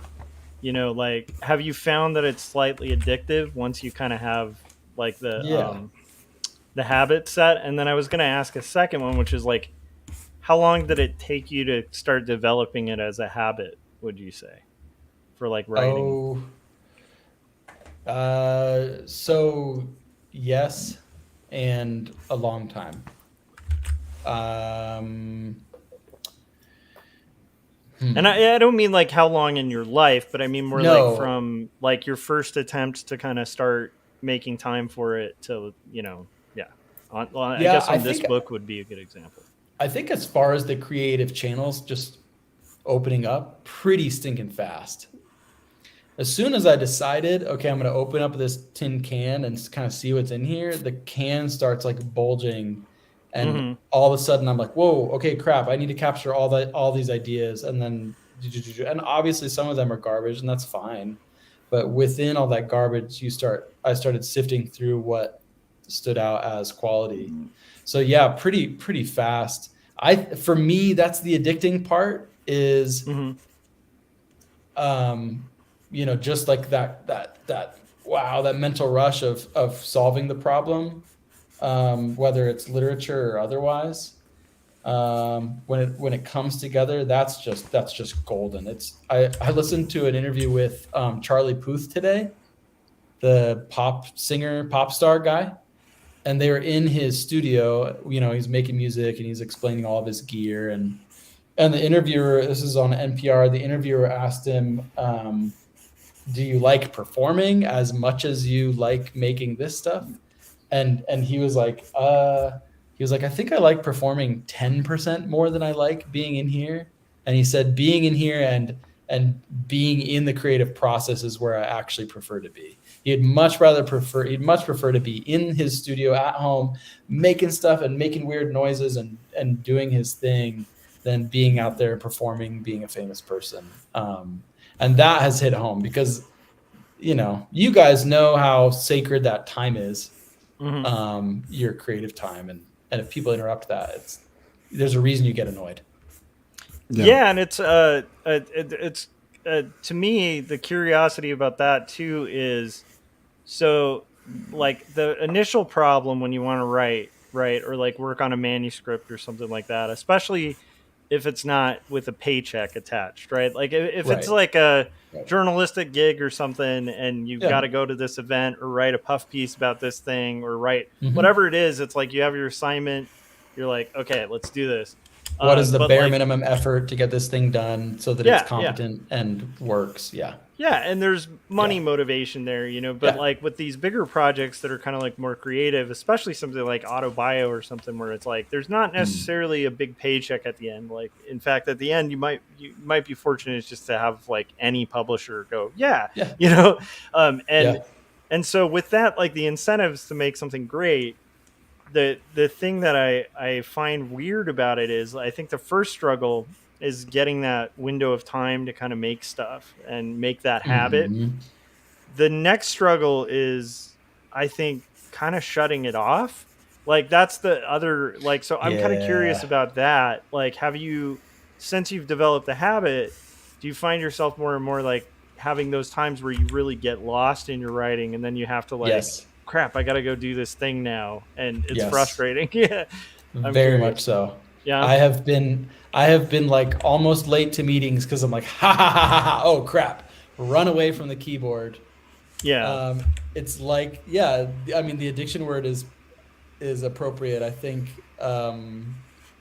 like, have you found that it's slightly addictive once you kind of have like the habit set? And then I was going to ask a second one, which is like, how long did it take you to start developing it as a habit, would you say, for like writing? So yes, and a long time. And I don't mean like how long in your life, but I mean more like from like your first attempt to kind of start making time for it to, I guess this book would be a good example. I think as far as the creative channels just opening up pretty stinking fast. As soon as I decided, okay, I'm going to open up this tin can and kind of see what's in here, the can starts like bulging. And all of a sudden I'm like, whoa, okay, crap. I need to capture all these ideas. And then, and obviously some of them are garbage and that's fine. But within all that garbage, I started sifting through what stood out as quality. So yeah, pretty fast. For me, that's the addicting part is, just like that wow, that mental rush of solving the problem, whether it's literature or otherwise. When it comes together, that's just golden. I listened to an interview with Charlie Puth today, the pop star guy, and they were in his studio. He's making music and he's explaining all of his gear, and the interviewer, this is on NPR, the interviewer asked him, do you like performing as much as you like making this stuff? And he was like, I think I like performing 10% more than I like being in here. And he said, being in here and being in the creative process is where I actually prefer to be. He'd much prefer to be in his studio at home, making stuff and making weird noises and doing his thing than being out there performing, being a famous person. And that has hit home because, you guys know how sacred that time is, your creative time. And if people interrupt that, there's a reason you get annoyed. Yeah, and it's to me, the curiosity about that too is, so like the initial problem when you want to write, or like work on a manuscript or something like that, especially if it's not with a paycheck attached, right? Like if it's like a journalistic gig or something and you've got to go to this event or write a puff piece about this thing or write whatever it is, it's like you have your assignment, you're like, okay, let's do this. What is the bare minimum effort to get this thing done so that it's competent and works? Yeah. Yeah. And there's money motivation there, but like with these bigger projects that are kind of like more creative, especially something like Autobio or something where it's like, there's not necessarily a big paycheck at the end. Like, in fact, at the end, you might be fortunate just to have like any publisher go, and so with that, like the incentives to make something great, the thing that I find weird about it is I think the first struggle is getting that window of time to kind of make stuff and make that habit. The next struggle is, I think, kind of shutting it off. Like that's the other, like, so I'm kind of curious about that. Like, since you've developed the habit, do you find yourself more and more like having those times where you really get lost in your writing and then you have to like, crap, I got to go do this thing now. And it's frustrating. Very much so. Yeah. I have been like almost late to meetings because I'm like, oh crap, run away from the keyboard. Yeah. It's like, I mean, the addiction word is appropriate. I think,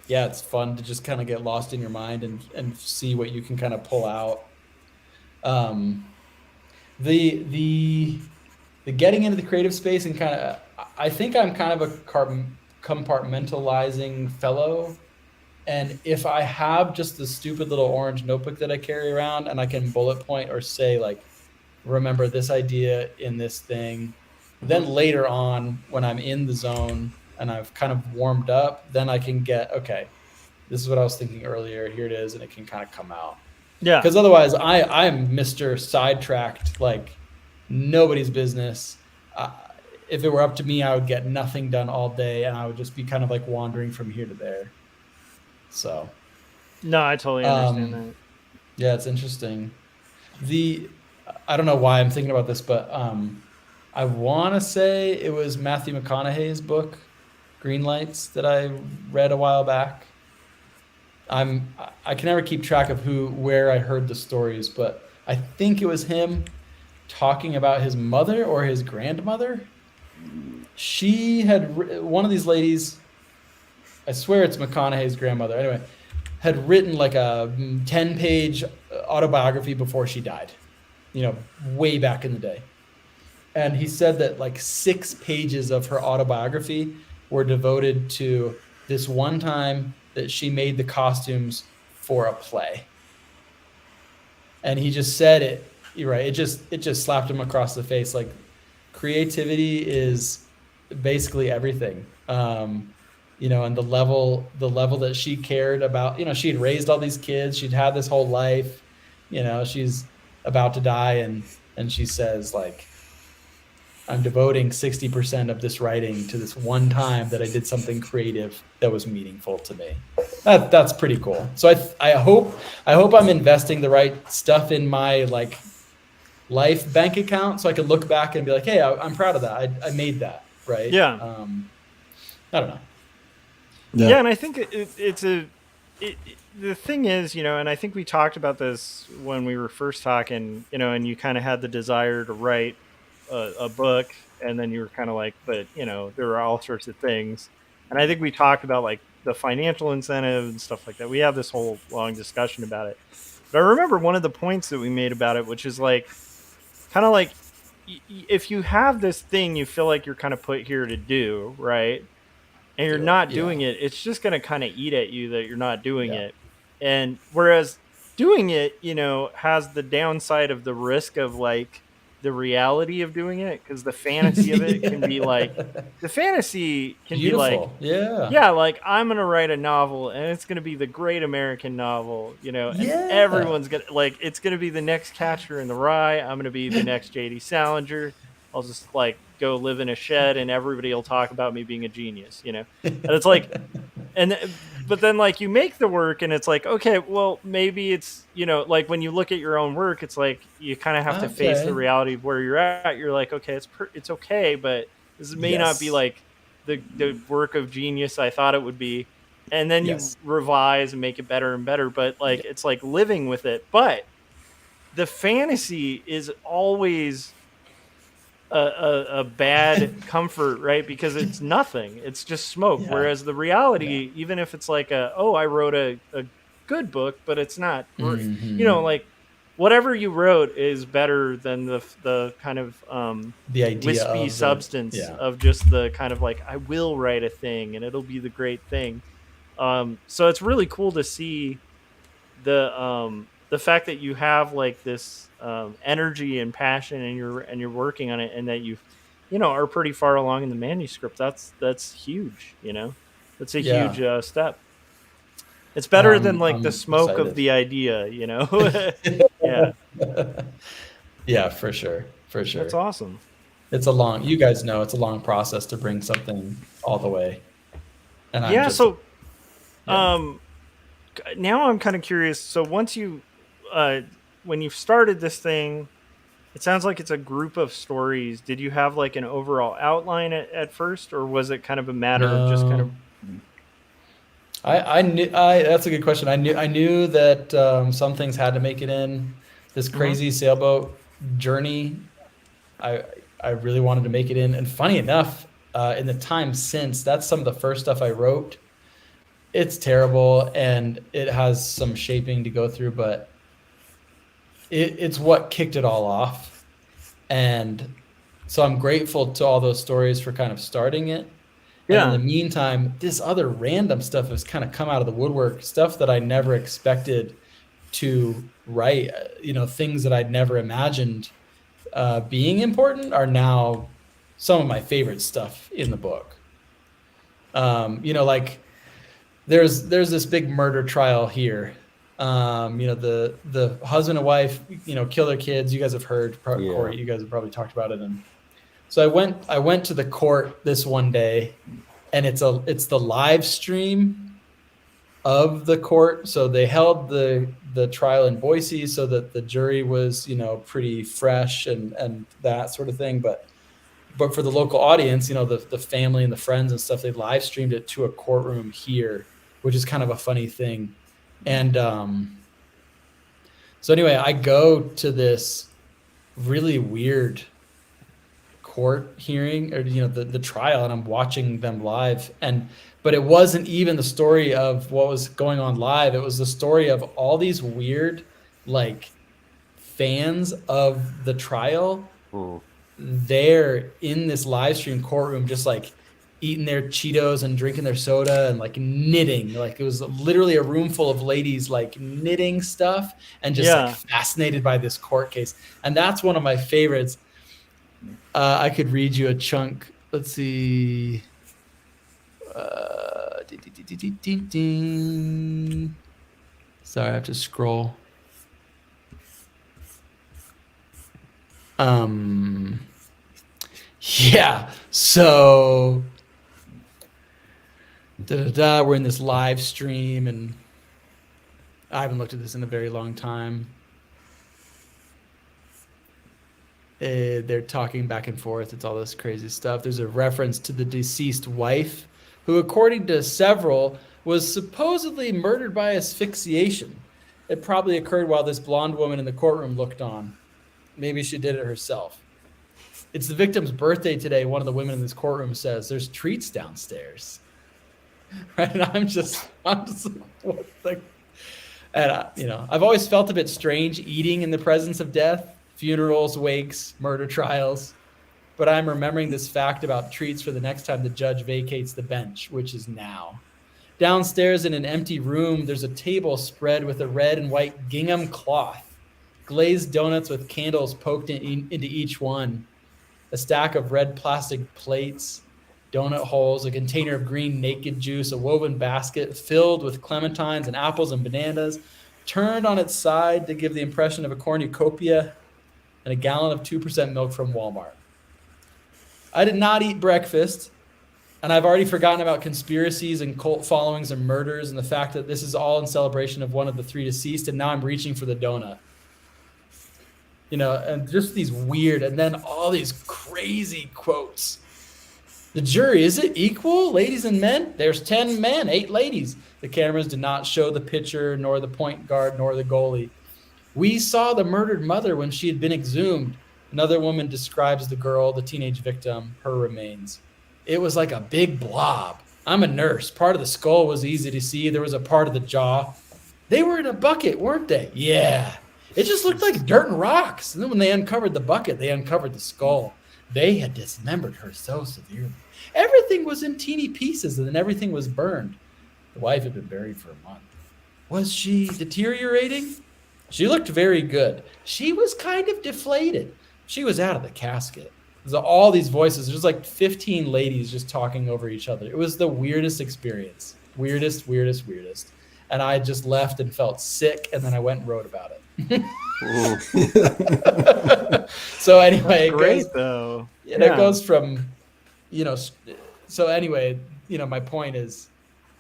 it's fun to just kind of get lost in your mind and see what you can kind of pull out. The getting into the creative space and kind of, I think I'm kind of a compartmentalizing fellow. And if I have just the stupid little orange notebook that I carry around and I can bullet point or say like, remember this idea in this thing, then later on when I'm in the zone and I've kind of warmed up, then I can get, okay, this is what I was thinking earlier. Here it is. And it can kind of come out. Yeah. Because otherwise I'm Mr. Sidetracked, like nobody's business. If it were up to me, I would get nothing done all day and I would just be kind of like wandering from here to there. So, no, I totally understand that. Yeah, it's interesting. I don't know why I'm thinking about this, but I want to say it was Matthew McConaughey's book, Green Lights, that I read a while back. I can never keep track of where I heard the stories, but I think it was him talking about his mother or his grandmother. She had, one of these ladies, I swear it's McConaughey's grandmother, anyway, had written like a 10-page autobiography before she died, way back in the day. And he said that like 6 pages of her autobiography were devoted to this one time that she made the costumes for a play. And he just said it, you're right, it just slapped him across the face. Like creativity is basically everything. And the level that she cared about, she had raised all these kids, she'd had this whole life, she's about to die. And and she says like, I'm devoting 60% of this writing to this one time that I did something creative that was meaningful to me. That's pretty cool. So I hope I'm investing the right stuff in my like life bank account, so I can look back and be like, hey, I'm proud of that. I made that, right? Yeah. I don't know. Yeah, and I think the thing is, and I think we talked about this when we were first talking, and you kind of had the desire to write a book, and then you were kind of like, but there were all sorts of things, and I think we talked about like the financial incentive and stuff like that. We have this whole long discussion about it, but I remember one of the points that we made about it, which is like, kind of like, if you have this thing you feel like you're kind of put here to do, right? And you're not doing it, it's just going to kind of eat at you that you're not doing it. And whereas doing it, has the downside of the risk of like the reality of doing it, because the fantasy of it can be like, the fantasy can Beautiful. be like, like I'm going to write a novel and it's going to be the great American novel, and everyone's going to like, it's going to be the next Catcher in the Rye. I'm going to be the next JD Salinger. I'll just like go live in a shed and everybody will talk about me being a genius, and it's like, but then like you make the work and it's like, okay, well maybe it's, like when you look at your own work, it's like, you kind of have to face the reality of where you're at. You're like, okay, it's okay, but this may not be like the work of genius I thought it would be. And then you revise and make it better and better. But like, it's like living with it. But the fantasy is always a bad comfort, right? Because it's nothing, it's just smoke. Whereas the reality, even if it's like I wrote a good book, but it's not, like whatever you wrote is better than the kind of the idea wispy of substance of just the kind of like, I will write a thing and it'll be the great thing. So it's really cool to see the fact that you have like this energy and passion, and you're working on it, and that you are pretty far along in the manuscript. That's huge. That's a huge step. It's better than like the smoke excited. of the idea. Yeah, for sure. That's awesome. It's you guys know it's a long process to bring something all the way. And now I'm kind of curious. So once you, when you started this thing, it sounds like it's a group of stories. Did you have like an overall outline at first, or was it kind of a matter of just kind of? I knew. That's a good question. I knew that some things had to make it in this crazy sailboat journey. I really wanted to make it in, and funny enough, in the time since, that's some of the first stuff I wrote. It's terrible and it has some shaping to go through, but it's what kicked it all off. And so I'm grateful to all those stories for kind of starting it. And in the meantime, this other random stuff has kind of come out of the woodwork, stuff that I never expected to write. Things that I'd never imagined being important are now some of my favorite stuff in the book. Like there's this big murder trial here. The husband and wife, kill their kids. You guys have heard, Corey, you guys have probably talked about it. And so I went to the court this one day, and it's the live stream of the court. So they held the trial in Boise so that the jury was, pretty fresh and that sort of thing. But for the local audience, the family and the friends and stuff, they live streamed it to a courtroom here, which is kind of a funny thing. And so anyway, I go to this really weird court hearing, or the trial, and I'm watching them live. But it wasn't even the story of what was going on live. It was the story of all these weird, like, fans of the trial. They're in this live stream courtroom, just like eating their Cheetos and drinking their soda and like knitting. Like it was literally a room full of ladies like knitting stuff and just like fascinated by this court case. And that's one of my favorites. I could read you a chunk. Let's see. Sorry, I have to scroll. Yeah. So we're in this live stream, and I haven't looked at this in a very long time. They're talking back and forth. It's all this crazy stuff. There's a reference to the deceased wife, who, according to several, was supposedly murdered by asphyxiation. It probably occurred while this blonde woman in the courtroom looked on. Maybe she did it herself. It's the victim's birthday today. One of the women in this courtroom says, "There's treats downstairs." Right? And I'm just like, what the? And I've always felt a bit strange eating in the presence of death, funerals, wakes, murder trials. But I'm remembering this fact about treats for the next time the judge vacates the bench, which is now. Downstairs in an empty room, there's a table spread with a red and white gingham cloth, glazed donuts with candles poked into each one, a stack of red plastic plates, donut holes, a container of green naked juice, a woven basket filled with clementines and apples and bananas, turned on its side to give the impression of a cornucopia, and a gallon of 2% milk from Walmart. I did not eat breakfast, and I've already forgotten about conspiracies and cult followings and murders and the fact that this is all in celebration of one of the 3 deceased, and now I'm reaching for the donut. And just these weird, and then all these crazy quotes. The jury, is it equal, ladies and men? There's 10 men, 8 ladies. The cameras did not show the pitcher, nor the point guard, nor the goalie. We saw the murdered mother when she had been exhumed. Another woman describes the girl, the teenage victim, her remains. It was like a big blob. I'm a nurse. Part of the skull was easy to see. There was a part of the jaw. They were in a bucket, weren't they? Yeah. It just looked like dirt and rocks. And then when they uncovered the bucket, they uncovered the skull. They had dismembered her so severely. Everything was in teeny pieces, and then everything was burned. The wife had been buried for a month. Was she deteriorating? She looked very good. She was kind of deflated. She was out of the casket. There's all these voices. There's like 15 ladies just talking over each other. It was the weirdest experience. Weirdest. And I just left and felt sick, and then I went and wrote about it. So anyway, Great though. It goes from, so anyway, my point is,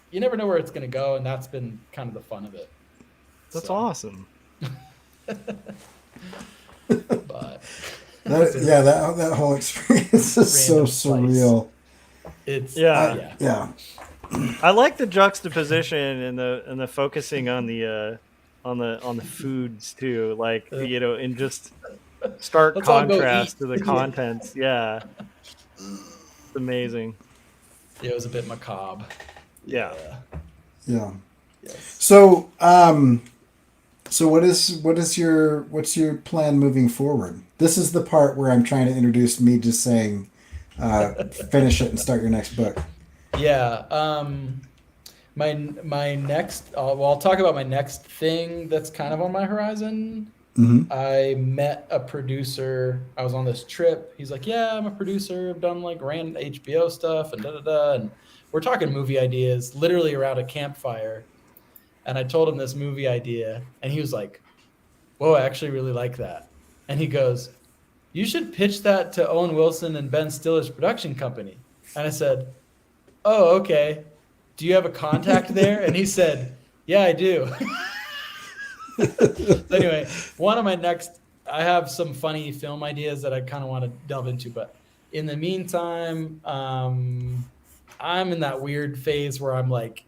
you never know where it's going to go, and that's been kind of the fun of it. That's awesome. But that whole experience is so surreal. It's yeah. I like the juxtaposition and the focusing on the foods too, like in just stark contrast to the contents. Yeah, it's amazing. It was a bit macabre. Yeah. Yes. So what's your plan moving forward? This is the part where I'm trying to introduce me just saying, finish it and start your next book. Yeah. My next, I'll talk about my next thing that's kind of on my horizon. Mm-hmm. I met a producer. I was on this trip. He's like, "Yeah, I'm a producer. I've done like ran HBO stuff and and we're talking movie ideas, literally around a campfire." And I told him this movie idea, and he was like, "Whoa, I actually really like that." And he goes, "You should pitch that to Owen Wilson and Ben Stiller's production company." And I said, "Oh, okay. Do you have a contact there?" And he said, "Yeah, I do." So anyway, I have some funny film ideas that I kind of want to delve into, but in the meantime, I'm in that weird phase where I'm like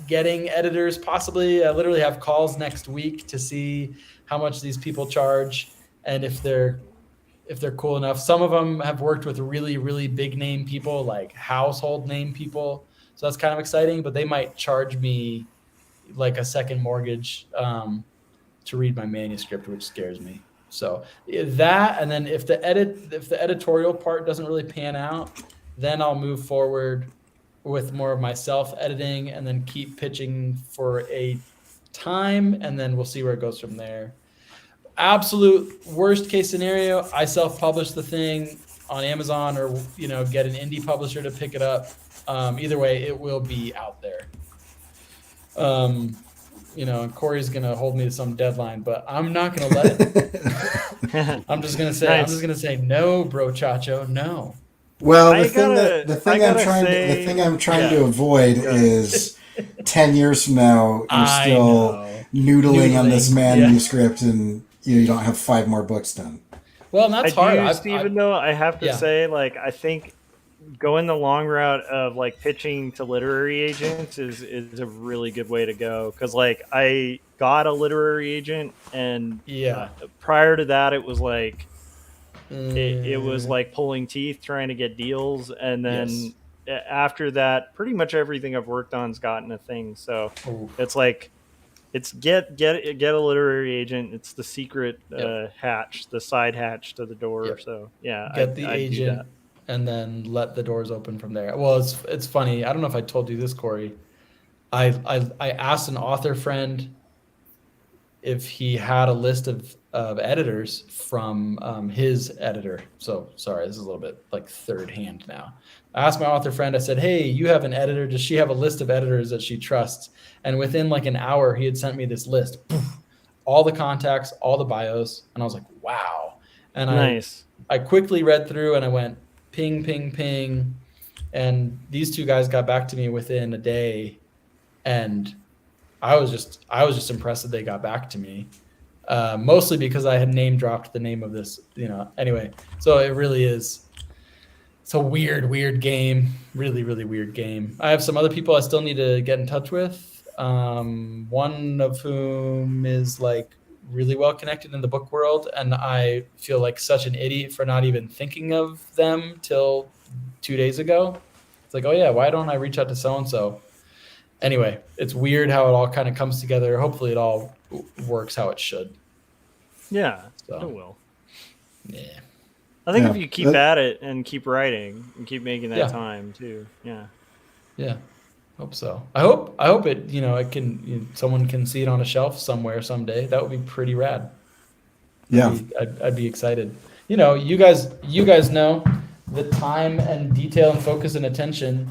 getting editors possibly. I literally have calls next week to see how much these people charge and if they're cool enough. Some of them have worked with really, really big name people, like household name people. So that's kind of exciting, but they might charge me like a second mortgage to read my manuscript, which scares me. So that, and then if the editorial part doesn't really pan out, then I'll move forward with more of myself editing and then keep pitching for a time, and then we'll see where it goes from there. Absolute worst case scenario, I self-publish the thing on Amazon or get an indie publisher to pick it up. Either way, it will be out there. and Corey's gonna hold me to some deadline, but I'm not gonna let it. I'm just gonna say, no, bro, Chacho, no. Well, I the thing I'm trying to avoid is 10 years from now you're still noodling on this manuscript and you don't have 5 more books done. Well, and that's hard. Stephen, though, I have to say, like, I think going the long route of like pitching to literary agents is a really good way to go, because like I got a literary agent, and prior to that it was like it was like pulling teeth trying to get deals, and then after that pretty much everything I've worked on's gotten a thing. So it's like it's get a literary agent. It's the secret hatch, the side hatch to the door. So get the agent and then let the doors open from there. Well, it's funny. I don't know if I told you this, Corey. I asked an author friend if he had a list of editors from his editor. So sorry, this is a little bit like third hand now. I asked my author friend, I said, hey, you have an editor. Does she have a list of editors that she trusts? And within like an hour, he had sent me this list. All the contacts, all the bios. And I was like, wow. And I quickly read through and I went ping, ping, ping. And these 2 guys got back to me within a day. And I was just impressed that they got back to me. Mostly because I had name dropped the name of this, anyway. So it really is. It's a weird game. Really, really weird game. I have some other people I still need to get in touch with. One of whom is like really well connected in the book world. And I feel like such an idiot for not even thinking of them till 2 days ago. It's like, oh yeah, why don't I reach out to so-and-so? Anyway, it's weird how it all kind of comes together. Hopefully it all works how it should. Yeah, it will. Yeah. I think if you keep at it and keep writing and keep making that time too. Yeah. Yeah. Hope so. I hope it, it can, someone can see it on a shelf somewhere someday. That would be pretty rad. Yeah. I'd be excited. You guys know the time and detail and focus and attention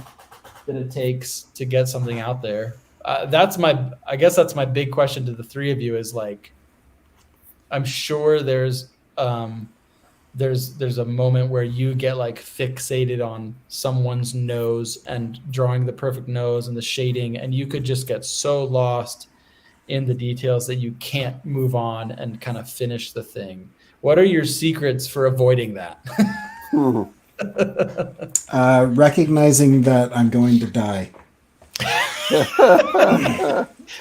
that it takes to get something out there. I guess that's my big question to the 3 of you is like, I'm sure there's a moment where you get like fixated on someone's nose and drawing the perfect nose and the shading, and you could just get so lost in the details that you can't move on and kind of finish the thing. What are your secrets for avoiding that? Recognizing that I'm going to die.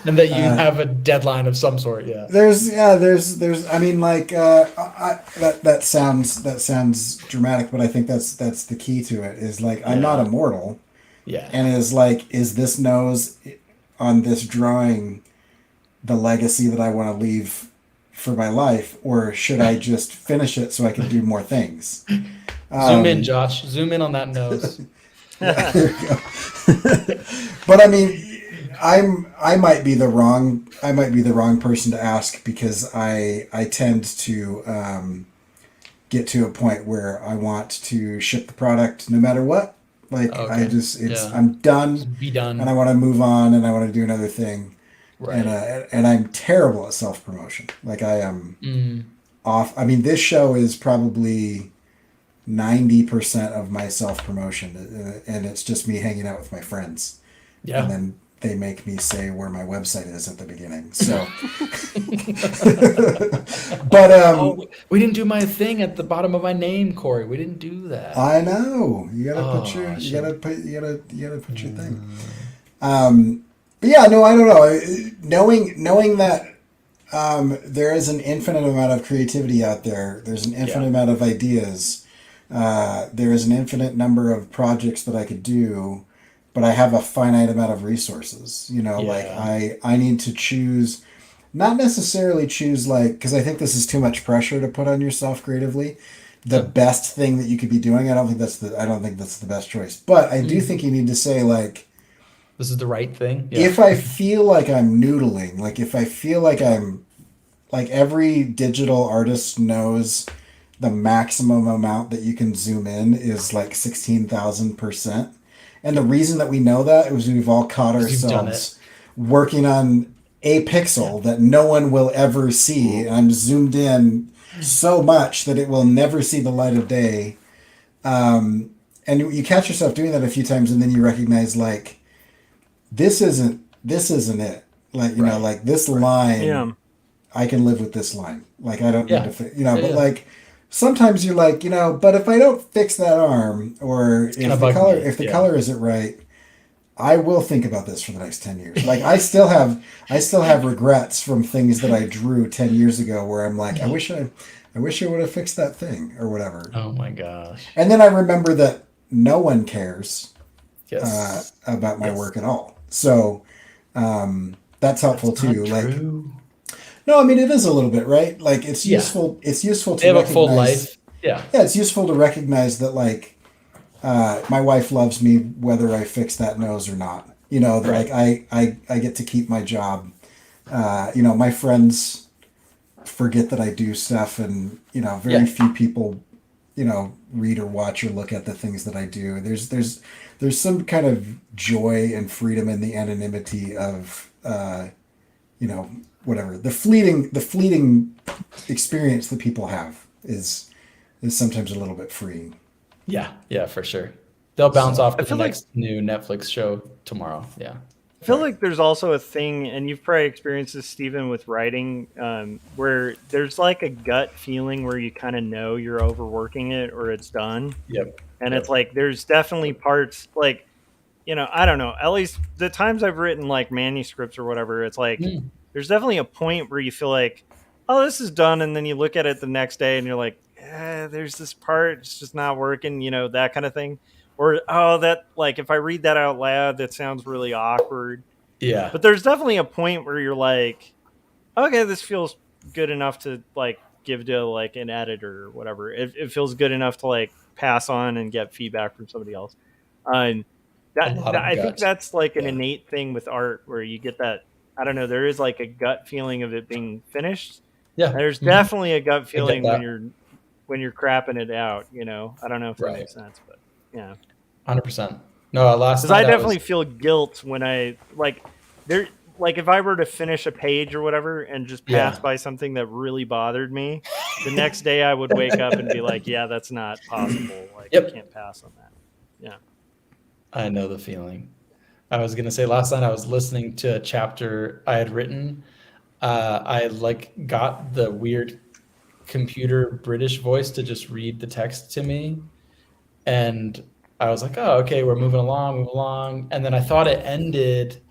And that you have a deadline of some sort. There's I mean, like that sounds dramatic, but I think that's the key to it is like I'm not immortal. Yeah. And is like, is this nose on this drawing the legacy that I want to leave for my life, or should I just finish it so I can do more things? Zoom in, Josh. Zoom in on that nose. There you go. But I mean, I might be the wrong person to ask, because I tend to get to a point where I want to ship the product no matter what. Like I'm done. Just be done. And I want to move on and I want to do another thing. Right. And I'm terrible at self-promotion. Like I am off. I mean, this show is probably 90% of my self-promotion, and it's just me hanging out with my friends. Yeah. And then they make me say where my website is at the beginning. So, but we didn't do my thing at the bottom of my name, Corey. We didn't do that. I know. You gotta put your thing. But yeah, no, I don't know. Knowing that there is an infinite amount of creativity out there. There's an infinite amount of ideas. There is an infinite number of projects that I could do, but I have a finite amount of resources. Like I need to choose, not necessarily choose like, because I think this is too much pressure to put on yourself creatively. The best thing that you could be doing. I don't think that's the best choice. But I do think you need to say like, this is the right thing. Yeah. If I feel like I'm noodling, like if I feel like I'm, like every digital artist knows the maximum amount that you can zoom in is like 16,000%. And the reason that we know that is we've all caught ourselves working on a pixel that no one will ever see. And I'm zoomed in so much that it will never see the light of day. And you catch yourself doing that a few times, and then you recognize like, this isn't it. Like, you know, like this line, Yeah. I can live with this line. Like, I don't Yeah. need to, you know, Yeah, but yeah. like, sometimes you're like, you know, but if I don't fix that arm, or gonna if the bug color, me, if the yeah. color isn't right, I will think about this for the next 10 years. Like, I still have regrets from things that I drew 10 years ago where I'm like, I wish I would have fixed that thing or whatever. Oh my gosh. And then I remember that no one cares Yes. about my Yes. work at all. So that's helpful That's not too. Like, true. no, I mean it is a little bit, right? Like it's Yeah. useful. It's useful to They have a recognize. full life. Yeah. Yeah, it's useful to recognize that like my wife loves me whether I fix that nose or not. You know, that Right. like I get to keep my job. You know, my friends forget that I do stuff, and you know, very Yeah. few people, you know, read or watch or look at the things that I do. There's some kind of joy and freedom in the anonymity of you know, whatever the fleeting experience that people have is sometimes a little bit freeing. Yeah. Yeah, for sure. They'll bounce off to the feel like- next new Netflix show tomorrow. Yeah. I feel like there's also a thing, and you've probably experienced this, Stephen, with writing, where there's like a gut feeling where you kind of know you're overworking it or it's done. Yep. And Yep. it's like there's definitely parts like, you know, I don't know, at least the times I've written like manuscripts or whatever, it's like there's definitely a point where you feel like, oh, this is done, and then you look at it the next day and you're like, there's this part, it's just not working, you know, that kind of thing. Or, oh, that, like, if I read that out loud, that sounds really awkward. Yeah. But there's definitely a point where you're like, okay, this feels good enough to, like, give to, like, an editor or whatever. It feels good enough to, like, pass on and get feedback from somebody else. I think that's, like, an innate thing with art where you get that, I don't know, there is, like, a gut feeling of it being finished. Yeah. There's definitely a gut feeling that. when you're crapping it out, you know? I don't know if that Right. makes sense, but yeah. 100%. No, last Because night I definitely feel guilt when I like if I were to finish a page or whatever and just pass Yeah. by something that really bothered me, the next day I would wake up and be like, yeah, that's not possible. Like Yep. I can't pass on that. Yeah. I know the feeling. I was gonna say last night I was listening to a chapter I had written. I like got the weird computer British voice to just read the text to me, and I was like, oh, okay, we're moving along. And then I thought it ended.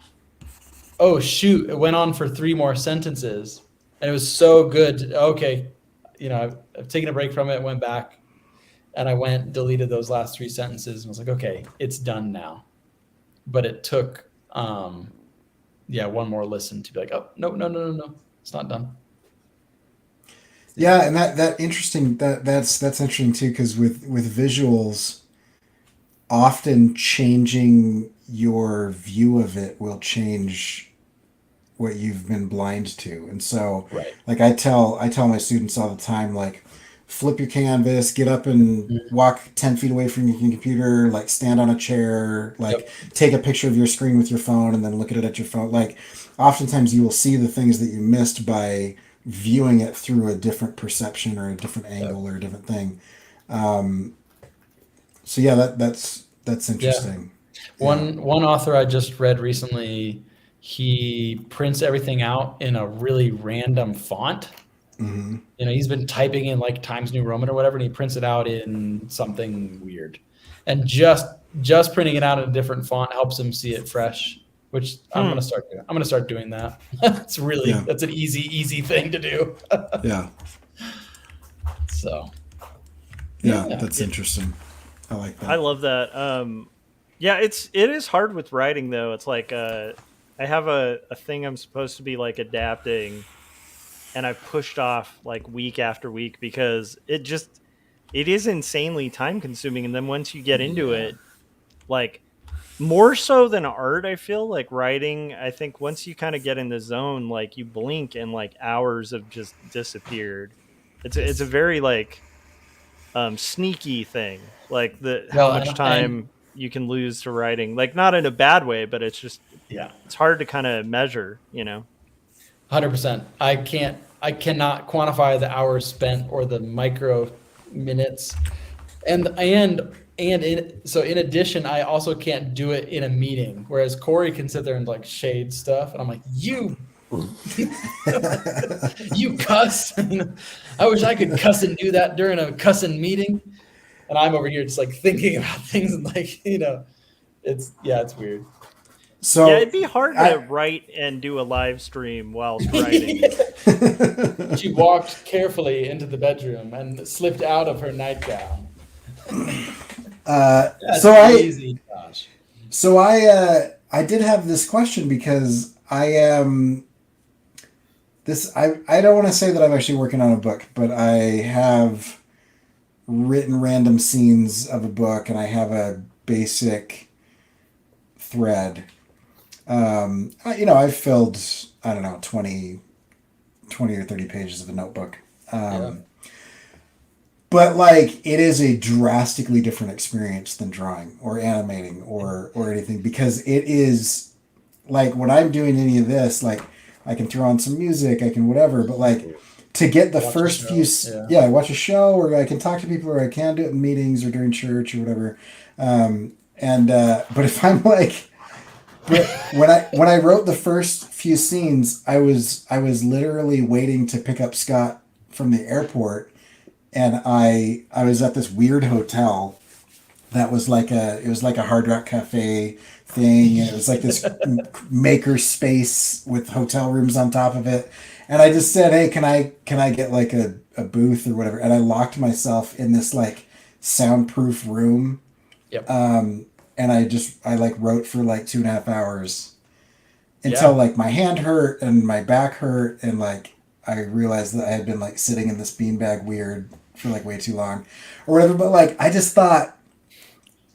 Oh, shoot. It went on for 3 more sentences. And it was so good. Okay. You know, I've taken a break from it, went back, and I deleted those last 3 sentences and was like, okay, it's done now. But it took, one more listen to be like, oh, no. It's not done. Yeah, and that's interesting too, because with visuals, often changing your view of it will change what you've been blind to. And so Right. like I tell my students all the time, like, flip your canvas, get up and walk 10 feet away from your computer, like stand on a chair, like take a picture of your screen with your phone and then look at it at your phone. Like oftentimes you will see the things that you missed by viewing it through a different perception or a different angle or a different thing. So yeah, that's interesting. One author I just read recently, he prints everything out in a really random font. Mm-hmm. You know, he's been typing in like Times New Roman or whatever, and he prints it out in something weird. And just printing it out in a different font helps him see it fresh, which I'm gonna start doing. I'm gonna start doing that. That's an easy thing to do. Yeah. So Yeah, that's interesting. I like that. I love that. Yeah, it is hard with writing though. It's like I have a thing I'm supposed to be like adapting, and I've pushed off like week after week because it is insanely time consuming. And then once you get into it, like more so than art, I feel like writing, I think once you kind of get in the zone, like you blink and like hours have just disappeared. It's a very like sneaky thing, like how much time you can lose to writing, like not in a bad way, but it's just it's hard to kind of measure, you know. 100%. I cannot quantify the hours spent or the micro minutes. So in addition, I also can't do it in a meeting. Whereas Corey can sit there and like shade stuff, and I'm like, you cuss. I wish I could cuss and do that during a cussing meeting. And I'm over here just like thinking about things and like, it's weird. So yeah, it'd be hard to write and do a live stream whilst writing. She walked carefully into the bedroom and slipped out of her nightgown. Easy, Josh. So I did have this question because I don't want to say that I'm actually working on a book, but I have written random scenes of a book and I have a basic thread. I've filled, I don't know, 20 or 30 pages of a notebook. But like, it is a drastically different experience than drawing or animating or anything, because it is like when I'm doing any of this, like I can throw on some music, I can whatever, but like to get the first few, I watch a show or I can talk to people or I can do it in meetings or during church or whatever. But if I'm like, but when I wrote the first few scenes, I was literally waiting to pick up Scott from the airport, and I was at this weird hotel that was like a Hard Rock Cafe thing, and it was like this maker space with hotel rooms on top of it. And I just said, "Hey, can I get like a booth or whatever?" And I locked myself in this like soundproof room. Yep. And I like wrote for like 2.5 hours until like my hand hurt and my back hurt, and like I realized that I had been like sitting in this beanbag weird for like way too long or whatever. But like I just thought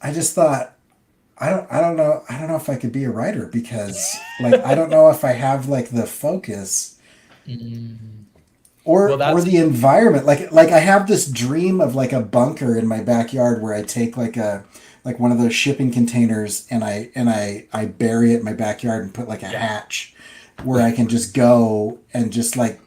I don't know if I could be a writer, because like I don't know if I have like the focus or the environment. Like I have this dream of like a bunker in my backyard where I take like one of those shipping containers and I bury it in my backyard and put like a hatch where I can just go and just like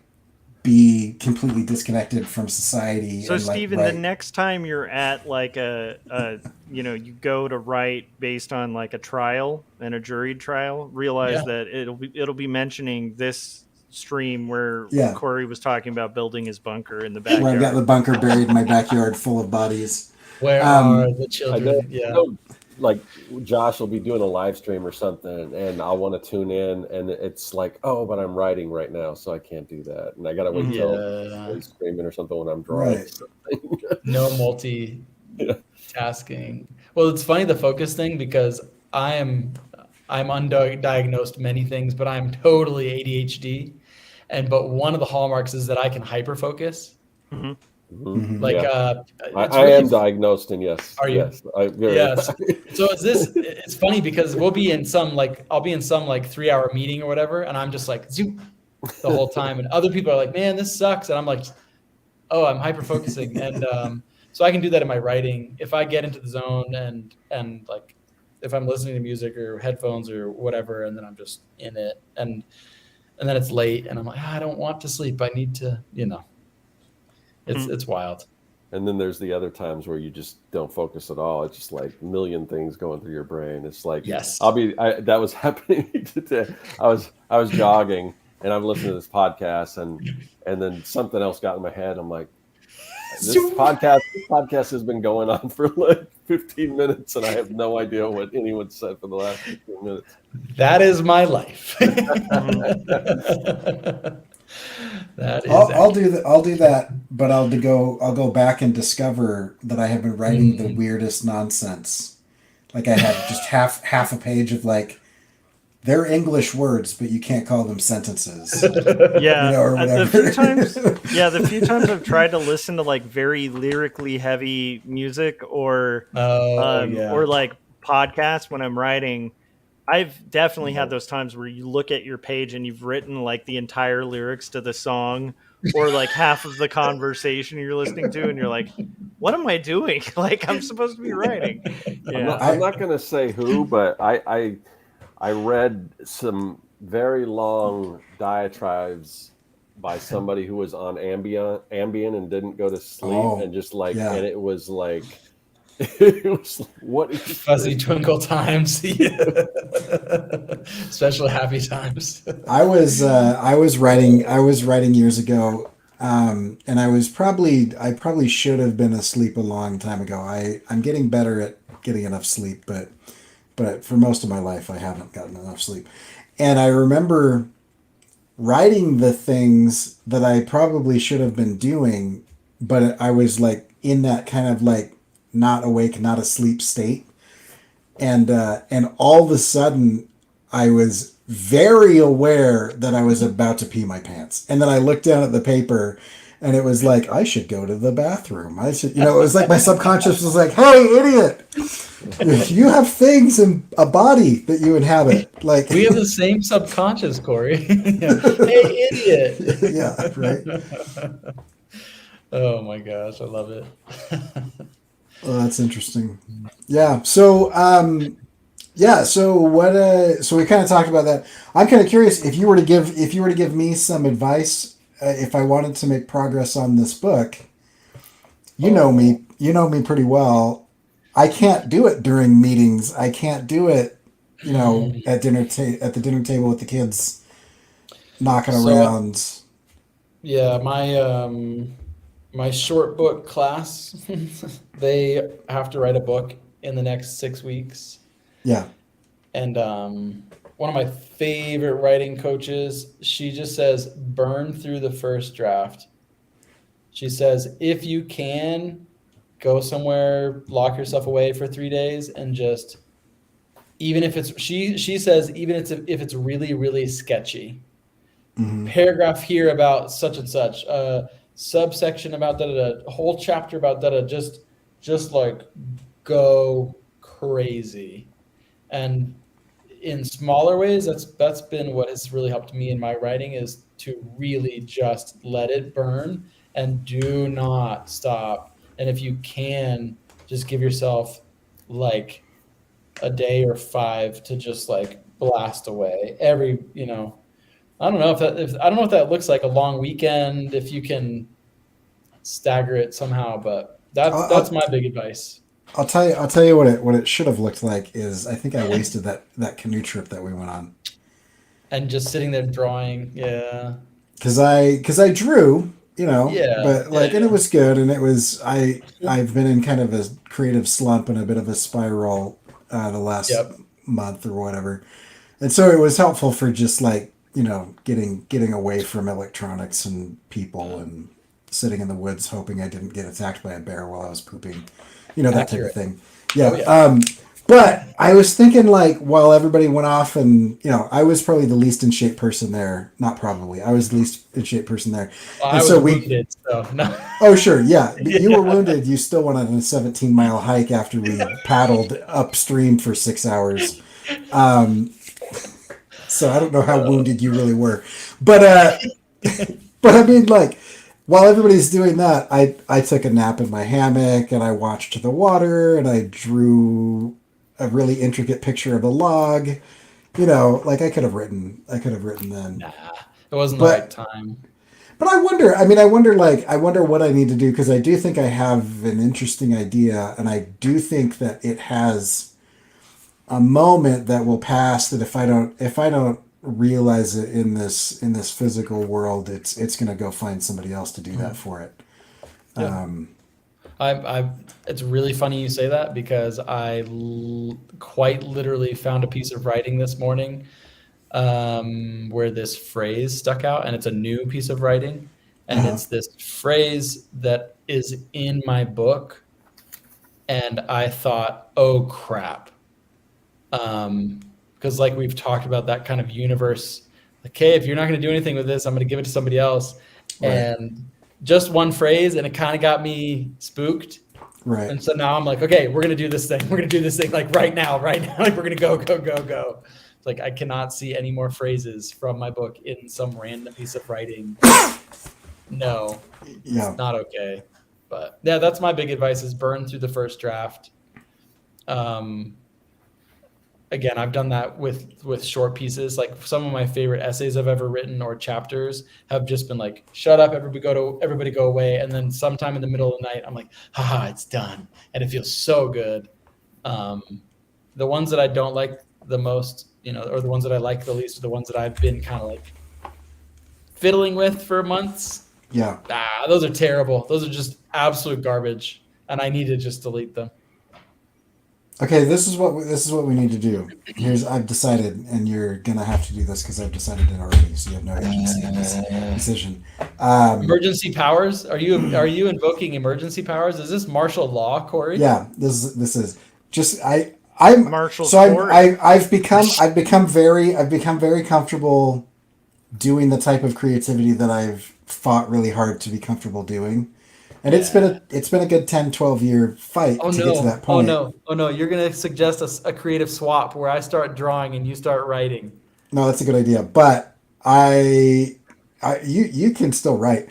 be completely disconnected from society. So and Steven, the next time you're at like you go to write based on like a trial and a jury trial, realize that it'll be mentioning this stream where Corey was talking about building his bunker in the backyard. Where I've got the bunker buried in my backyard full of bodies. Where are the children? I know, like Josh will be doing a live stream or something, and I'll want to tune in, and it's like, oh, but I'm writing right now, so I can't do that, and I gotta wait till he's streaming or something when I'm drawing. Right. No multitasking. Well, it's funny, the focus thing, because I'm undiagnosed many things, but I'm totally ADHD, but one of the hallmarks is that I can hyper focus. Mm-hmm. Like I am diagnosed, and yes. Are you? Yes. So it's funny because I'll be in some like 3-hour meeting or whatever, and I'm just like zoom the whole time, and other people are like, man, this sucks, and I'm like, oh, I'm hyper focusing. And so I can do that in my writing if I get into the zone, and like if I'm listening to music or headphones or whatever, and then I'm just in it, and then it's late and I'm like, I don't want to sleep, I need to, it's wild. And then there's the other times where you just don't focus at all. It's just like a million things going through your brain. It's like, that was happening today. I was jogging and I'm listening to this podcast, and then something else got in my head. I'm like, this podcast has been going on for like 15 minutes and I have no idea what anyone said for the last 15 minutes. That is my life. I'll do that, but I'll go back and discover that I have been writing the weirdest nonsense. Like I have just half a page of like, they're English words, but you can't call them sentences. Yeah, or whatever. The few times I've tried to listen to like very lyrically heavy music or like podcasts when I'm writing, I've definitely had those times where you look at your page and you've written like the entire lyrics to the song or like half of the conversation you're listening to, and you're like, what am I doing? Like, I'm supposed to be writing. I'm not going to say who, but I read some very long diatribes by somebody who was on Ambien and didn't go to sleep, and just like, yeah. and it was like, it was like, what is Fuzzy this? twinkle times, special happy times. I was writing years ago, and I probably should have been asleep a long time ago. I'm getting better at getting enough sleep, but for most of my life I haven't gotten enough sleep. And I remember writing the things that I probably should have been doing, but I was like in that kind of like not awake, not asleep state. And all of a sudden I was very aware that I was about to pee my pants. And then I looked down at the paper and it was like, I should go to the bathroom. I should, it was like my subconscious was like, hey, idiot, you have things in a body that you inhabit. Like, we have the same subconscious, Corey. Hey, idiot. Yeah, right. Oh my gosh, I love it. Oh, that's interesting. Yeah. So, so what? So we kind of talked about that. I'm kind of curious if you were to give me some advice, if I wanted to make progress on this book. You know me pretty well. I can't do it during meetings. I can't do it, at the dinner table with the kids, knocking around. Yeah, my short book class, they have to write a book in the next 6 weeks. Yeah. And one of my favorite writing coaches, she just says, burn through the first draft. She says, if you can, go somewhere, lock yourself away for 3 days, and just, even if it's, she says, even if it's really, really sketchy, paragraph here about such and such, subsection about a whole chapter about just like go crazy. And in smaller ways, that's been what has really helped me in my writing, is to really just let it burn and do not stop. And if you can, just give yourself like a day or 5 to just like blast away every, I don't know if that looks like a long weekend, if you can stagger it somehow, but that's my big advice. I'll tell you what it should have looked like is, I think I wasted that canoe trip that we went on. And just sitting there drawing, yeah. Cause I drew, Yeah, but like, and it was good. And it was, I've been in kind of a creative slump and a bit of a spiral, the last month or whatever. And so it was helpful for just like, getting away from electronics and people and sitting in the woods, hoping I didn't get attacked by a bear while I was pooping, that type of thing. Yeah. Oh, yeah. But I was thinking, like, while everybody went off and, I was probably the least in shape person there. Not probably. I was the least in shape person there. Well, and I was so wounded, so no. Oh, sure. Yeah. You were wounded. You still went on a 17-mile hike after we paddled upstream for 6 hours. So I don't know how wounded you really were. But I mean, like, while everybody's doing that, I took a nap in my hammock and I watched the water and I drew a really intricate picture of a log. Like I could have written then. Nah, it wasn't the right time. But I wonder what I need to do, because I do think I have an interesting idea, and I do think that it has a moment that will pass, that if I don't realize it in this physical world, it's going to go find somebody else to do that for it. Yeah. It's really funny you say that, because I quite literally found a piece of writing this morning where this phrase stuck out, and it's a new piece of writing, and it's this phrase that is in my book, and I thought, oh crap, because like we've talked about that kind of universe, like, hey, if you're not going to do anything with this, I'm going to give it to somebody else. Right. And just one phrase, and it kind of got me spooked. Right. And so now I'm like, okay, we're going to do this thing. We're going to do this thing like right now. Like we're going to go. It's like, I cannot see any more phrases from my book in some random piece of writing. No, it's not okay. But yeah, that's my big advice, is burn through the first draft. again, I've done that with short pieces. Like some of my favorite essays I've ever written or chapters have just been like, shut up, everybody go away. And then sometime in the middle of the night, I'm like, haha, it's done. And it feels so good. The ones that I don't like the most, or the ones that I like the least are the ones that I've been kind of like fiddling with for months. Yeah. Those are terrible. Those are just absolute garbage. And I need to just delete them. Okay, this is what we need to do. I've decided, and you're gonna have to do this because I've decided it already, so you have no agency in this decision. Emergency powers? Are you invoking emergency powers? Is this martial law, Corey? Yeah, this is just I'm Martial so I've become very comfortable doing the type of creativity that I've fought really hard to be comfortable doing. And it's been a good 10, 12 year fight to get to that point. Oh no! You're gonna suggest a creative swap where I start drawing and you start writing. No, that's a good idea. But you can still write.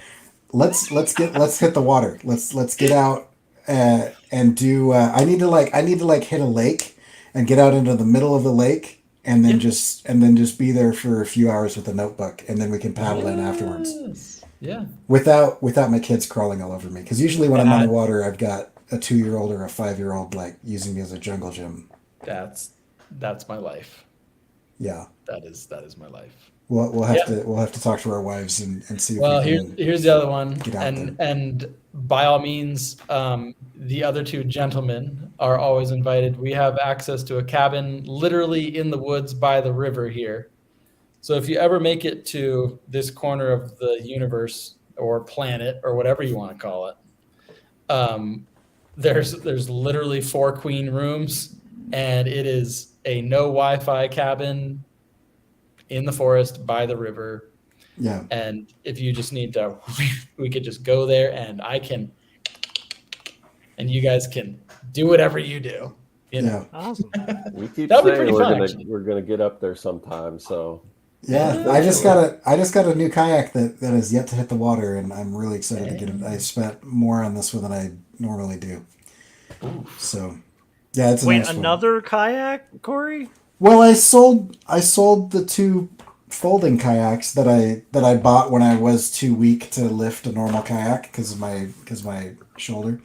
Let's hit the water. Let's get out and do. I need to hit a lake and get out into the middle of the lake and then just be there for a few hours with a notebook, and then we can paddle in afterwards. Yeah. Without my kids crawling all over me, because usually when I'm on the water, I've got a 2-year-old or a 5-year-old like using me as a jungle gym. That's my life. Yeah. That is my life. We'll have to talk to our wives and see. Here's the other one, and by all means, the other two gentlemen are always invited. We have access to a cabin literally in the woods by the river here. So if you ever make it to this corner of the universe or planet or whatever you want to call it, there's literally 4 queen rooms, and it is a no Wi-Fi cabin in the forest by the river. Yeah. And if you just need to, we could just go there, and and you guys can do whatever you do. Yeah. Awesome. We keep That'd be saying pretty we're gonna get up there sometime. So yeah, I just got a new kayak that has yet to hit the water, and I'm really excited to get it. I spent more on this one than I normally do. Ooh. So yeah, it's a Wait, nice another kayak, Corey? Well, I sold the 2 folding kayaks that I bought when I was too weak to lift a normal kayak because of my shoulder.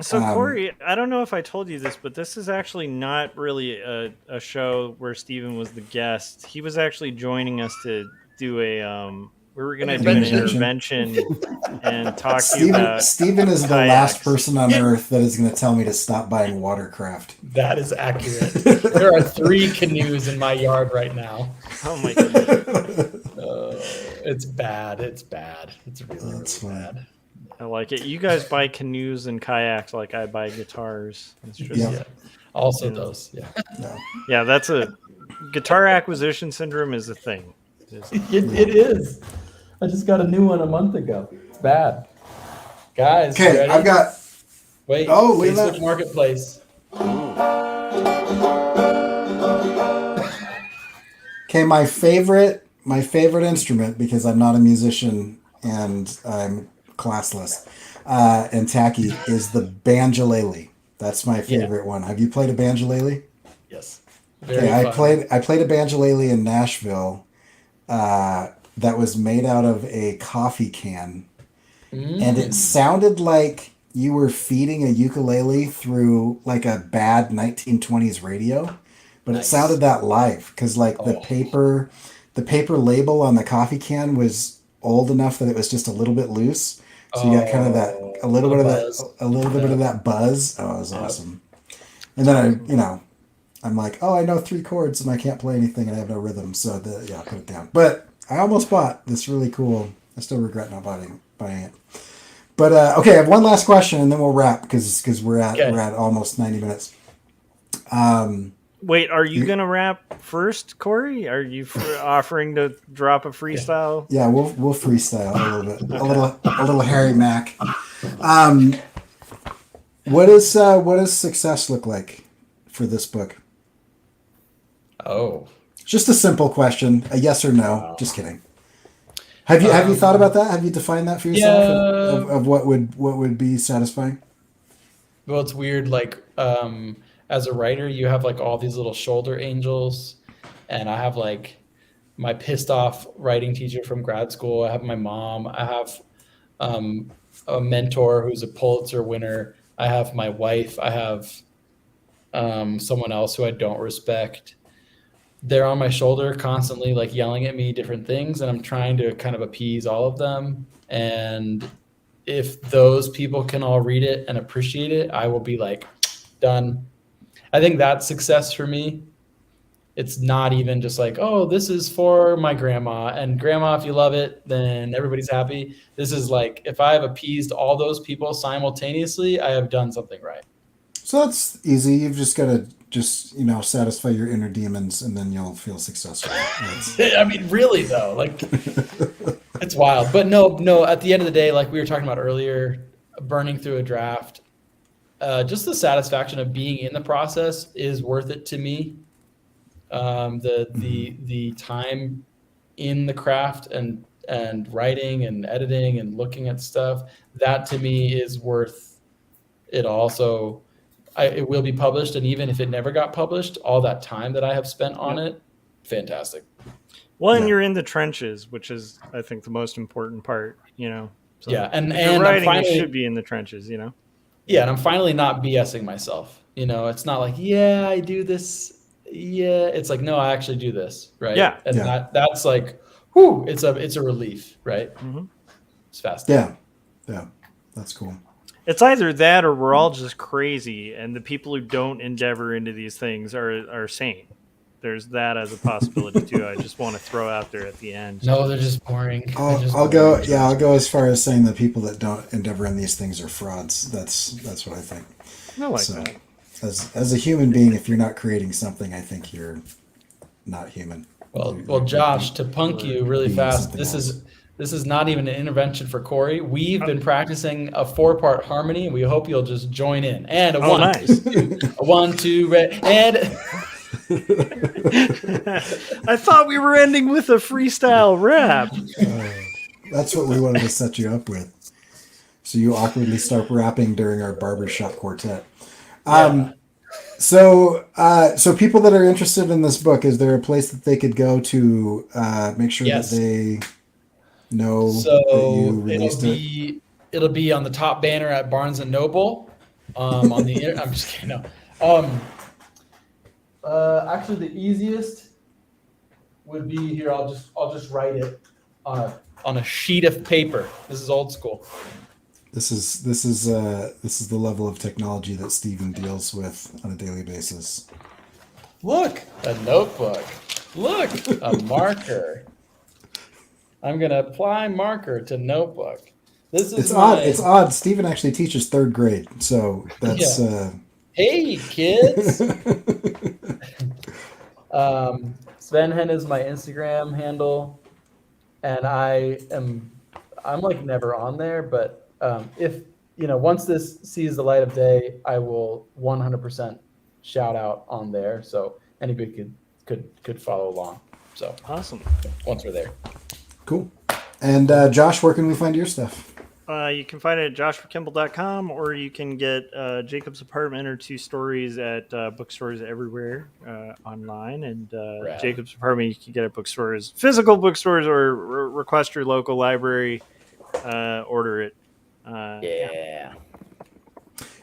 So Corey, I don't know if I told you this, but this is actually not really a show where Steven was the guest. He was actually joining us to do we were going to do an intervention and talk to you about Steven is the kayaks. last person on earth that is going to tell me to stop buying watercraft. That is accurate. There are 3 canoes in my yard right now. Oh my goodness. It's bad. It's really bad. I like it. You guys buy canoes and kayaks like I buy guitars. It's just, Also those. Yeah. No. Yeah, that's a guitar acquisition syndrome is a thing. It is. I just got a new one a month ago. It's bad. Guys. Okay, I've got. Wait. Oh, look at that. Facebook Marketplace. Okay, my favorite instrument, because I'm not a musician and I'm classless and tacky, is the banjolele. That's my favorite one. Have you played a banjolele? Yes. I played a banjolele in Nashville that was made out of a coffee can, and it sounded like you were feeding a ukulele through like a bad 1920s radio, but it sounded that live because the paper label on the coffee can was old enough that it was just a little bit loose. So you got kind of a little bit of that buzz. Oh, it was awesome. And then I'm like, I know 3 chords and I can't play anything and I have no rhythm. So I put it down. But I almost bought this really cool. I still regret not buying it. But okay, I have one last question and then we'll wrap because we're at almost 90 minutes. Wait, are you gonna rap first, Corey? Are you offering to drop a freestyle? Yeah, we'll freestyle a little bit, a little Harry Mack. What does success look like for this book? Oh, just a simple question, a yes or no. Wow. Just kidding. Have you thought about that? Have you defined that for yourself of what would be satisfying? Well, it's weird. Like as a writer, you have like all these little shoulder angels, and I have like my pissed off writing teacher from grad school. I have my mom. I have a mentor who's a Pulitzer winner. I have my wife. I have someone else who I don't respect. They're on my shoulder constantly, like yelling at me different things, and I'm trying to kind of appease all of them. And if those people can all read it and appreciate it, I will be like, done. I think that's success for me. It's not even just like, oh, this is for my grandma, and grandma, if you love it, then everybody's happy. This is like, if I have appeased all those people simultaneously, I have done something right. So that's easy. You've just got to satisfy your inner demons, and then you'll feel successful. I mean, really though, like it's wild. But no, at the end of the day, like we were talking about earlier, burning through a draft, just the satisfaction of being in the process is worth it to me. The time in the craft and writing and editing and looking at stuff, that to me is worth it all. So it will be published, and even if it never got published, all that time that I have spent on it, fantastic. Well, and you're in the trenches, which is, I think, the most important part, So yeah, and writing, you should be in the trenches, Yeah, and I'm finally not BSing myself. It's not like, yeah, I do this. Yeah, it's like, no, I actually do this, right? Yeah, and that's like, whew, it's a relief, right? Mm-hmm. It's fast. Yeah, that's cool. It's either that or we're all just crazy, and the people who don't endeavor into these things are sane. There's that as a possibility too. I just want to throw out there at the end. No, they're just boring. I'll go as far as saying that people that don't endeavor in these things are frauds. That's what I think. I like that. As a human being, if you're not creating something, I think you're not human. Well, Josh, to punk you really fast, this is not even an intervention for Corey. We've been practicing a 4-part harmony, and we hope you'll just join in. And a one, nice. Two, a 1, 2, and. I thought we were ending with a freestyle rap. That's what we wanted to set you up with. So you awkwardly start rapping during our barbershop quartet. So people that are interested in this book, is there a place that they could go to make sure that they know that you released it? It'll be on the top banner at Barnes and Noble. On the internet. I'm just kidding. No. Actually, the easiest would be here. I'll just write it on a sheet of paper. This is old school. This is the level of technology that Steven deals with on a daily basis. Look, a notebook. Look, a marker. I'm gonna apply marker to notebook. It's odd. Steven actually teaches 3rd grade, so that's. Hey kids. Svenhen is my Instagram handle, and I'm like never on there, but if once this sees the light of day, I will 100% shout out on there, so anybody could follow along. So awesome. Once we're there. Cool. And Josh, where can we find your stuff? You can find it at joshforkimball.com, or you can get Jacob's Apartment or 2 Stories at bookstores everywhere online. And Jacob's Apartment you can get at bookstores, physical bookstores, or request your local library, order it. Yeah.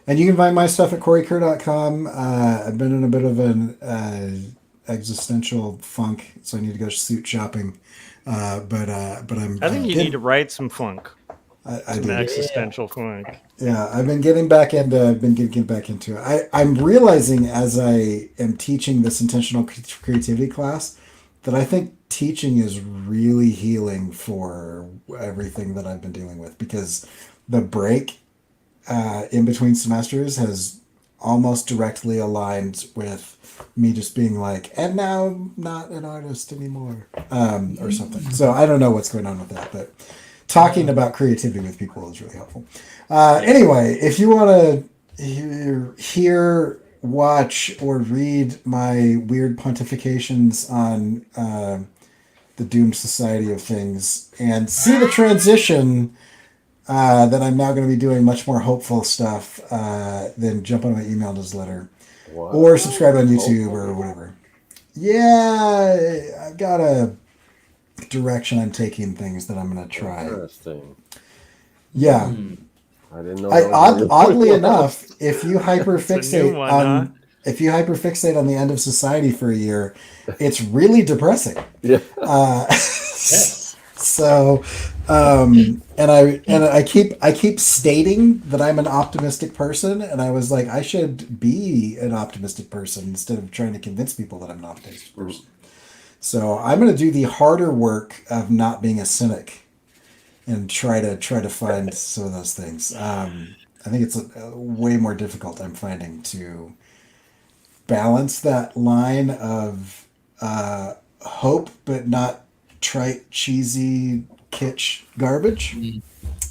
And you can find my stuff at CoreyKerr.com. I've been in a bit of an existential funk, so I need to go suit shopping. But I'm. I think you need to write some funk. Some existential funk. Yeah, I've been getting back into it. I'm realizing as I am teaching this intentional creativity class that I think teaching is really healing for everything that I've been dealing with, because the break in between semesters has almost directly aligned with me just being like, and now I'm not an artist anymore, or something. So I don't know what's going on with that, but talking about creativity with people is really helpful. Anyway, if you want to hear, watch, or read my weird pontifications on the doomed society of things and see the transition that I'm now going to be doing much more hopeful stuff, then jump on my email newsletter. Wow. or subscribe on YouTube or whatever. Yeah, I've got a direction I'm taking things that I'm going to try. Interesting. Yeah. I didn't know. That was Oddly enough, if you It's a new hyperfixate one, on if you hyperfixate on the end of society for a year, it's really depressing. Yeah. So, and I keep stating that I'm an optimistic person, and I was like, I should be an optimistic person instead of trying to convince people that I'm an optimistic person. So I'm going to do the harder work of not being a cynic and try to find some of those things. I think it's way more difficult, I'm finding, to balance that line of hope but not trite, cheesy, kitsch garbage.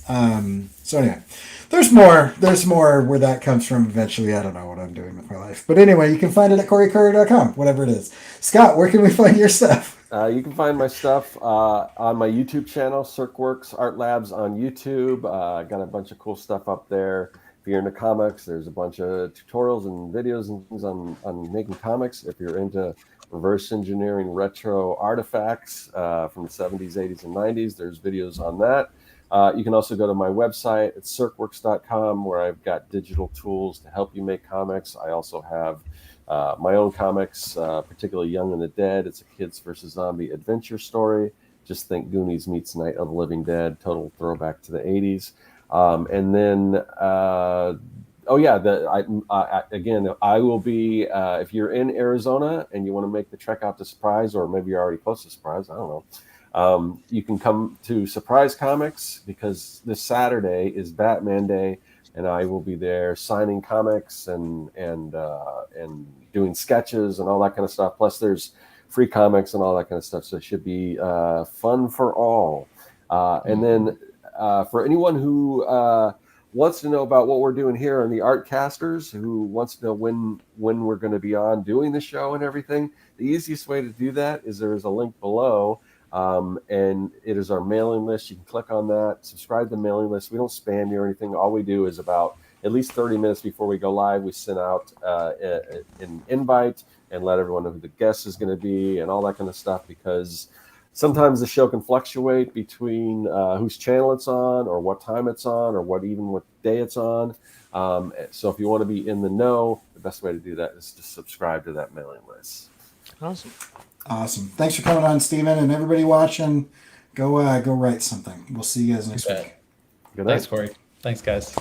So anyway, there's more where that comes from eventually. I don't know what I'm doing with my life. But anyway, you can find it at CoreyCurry.com, whatever it is. Scott, where can we find your stuff? You can find my stuff on my YouTube channel, CircWorks Art Labs on YouTube. I got a bunch of cool stuff up there. If you're into comics, there's a bunch of tutorials and videos and things on making comics. If you're into reverse engineering retro artifacts from the 70s, 80s, and 90s, there's videos on that. You can also go to my website at circworks.com, where I've got digital tools to help you make comics. I also have my own comics, particularly Young and the Dead. It's a kids versus zombie adventure story. Just think Goonies meets Night of the Living Dead, total throwback to the 80s. And then, again, I will be, if you're in Arizona and you want to make the trek out to Surprise, or maybe you're already close to Surprise, I don't know. You can come to Surprise Comics, because this Saturday is Batman Day, and I will be there signing comics and doing sketches and all that kind of stuff. Plus, there's free comics and all that kind of stuff. So it should be fun for all. And then for anyone who wants to know about what we're doing here on the Artcasters, who wants to know when we're going to be on doing the show and everything, the easiest way to do that is there is a link below. And it is our mailing list. You can click on that, subscribe to the mailing list. We don't spam you or anything. All we do is about at least 30 minutes before we go live, we send out an invite and let everyone know who the guest is going to be and all that kind of stuff, because sometimes the show can fluctuate between whose channel it's on, or what time it's on, or what day it's on. So if you want to be in the know, the best way to do that is to subscribe to that mailing list. Awesome. Thanks for coming on, Steven, and everybody watching. Go write something. We'll see you guys next week. Good night. Thanks, Corey. Thanks, guys.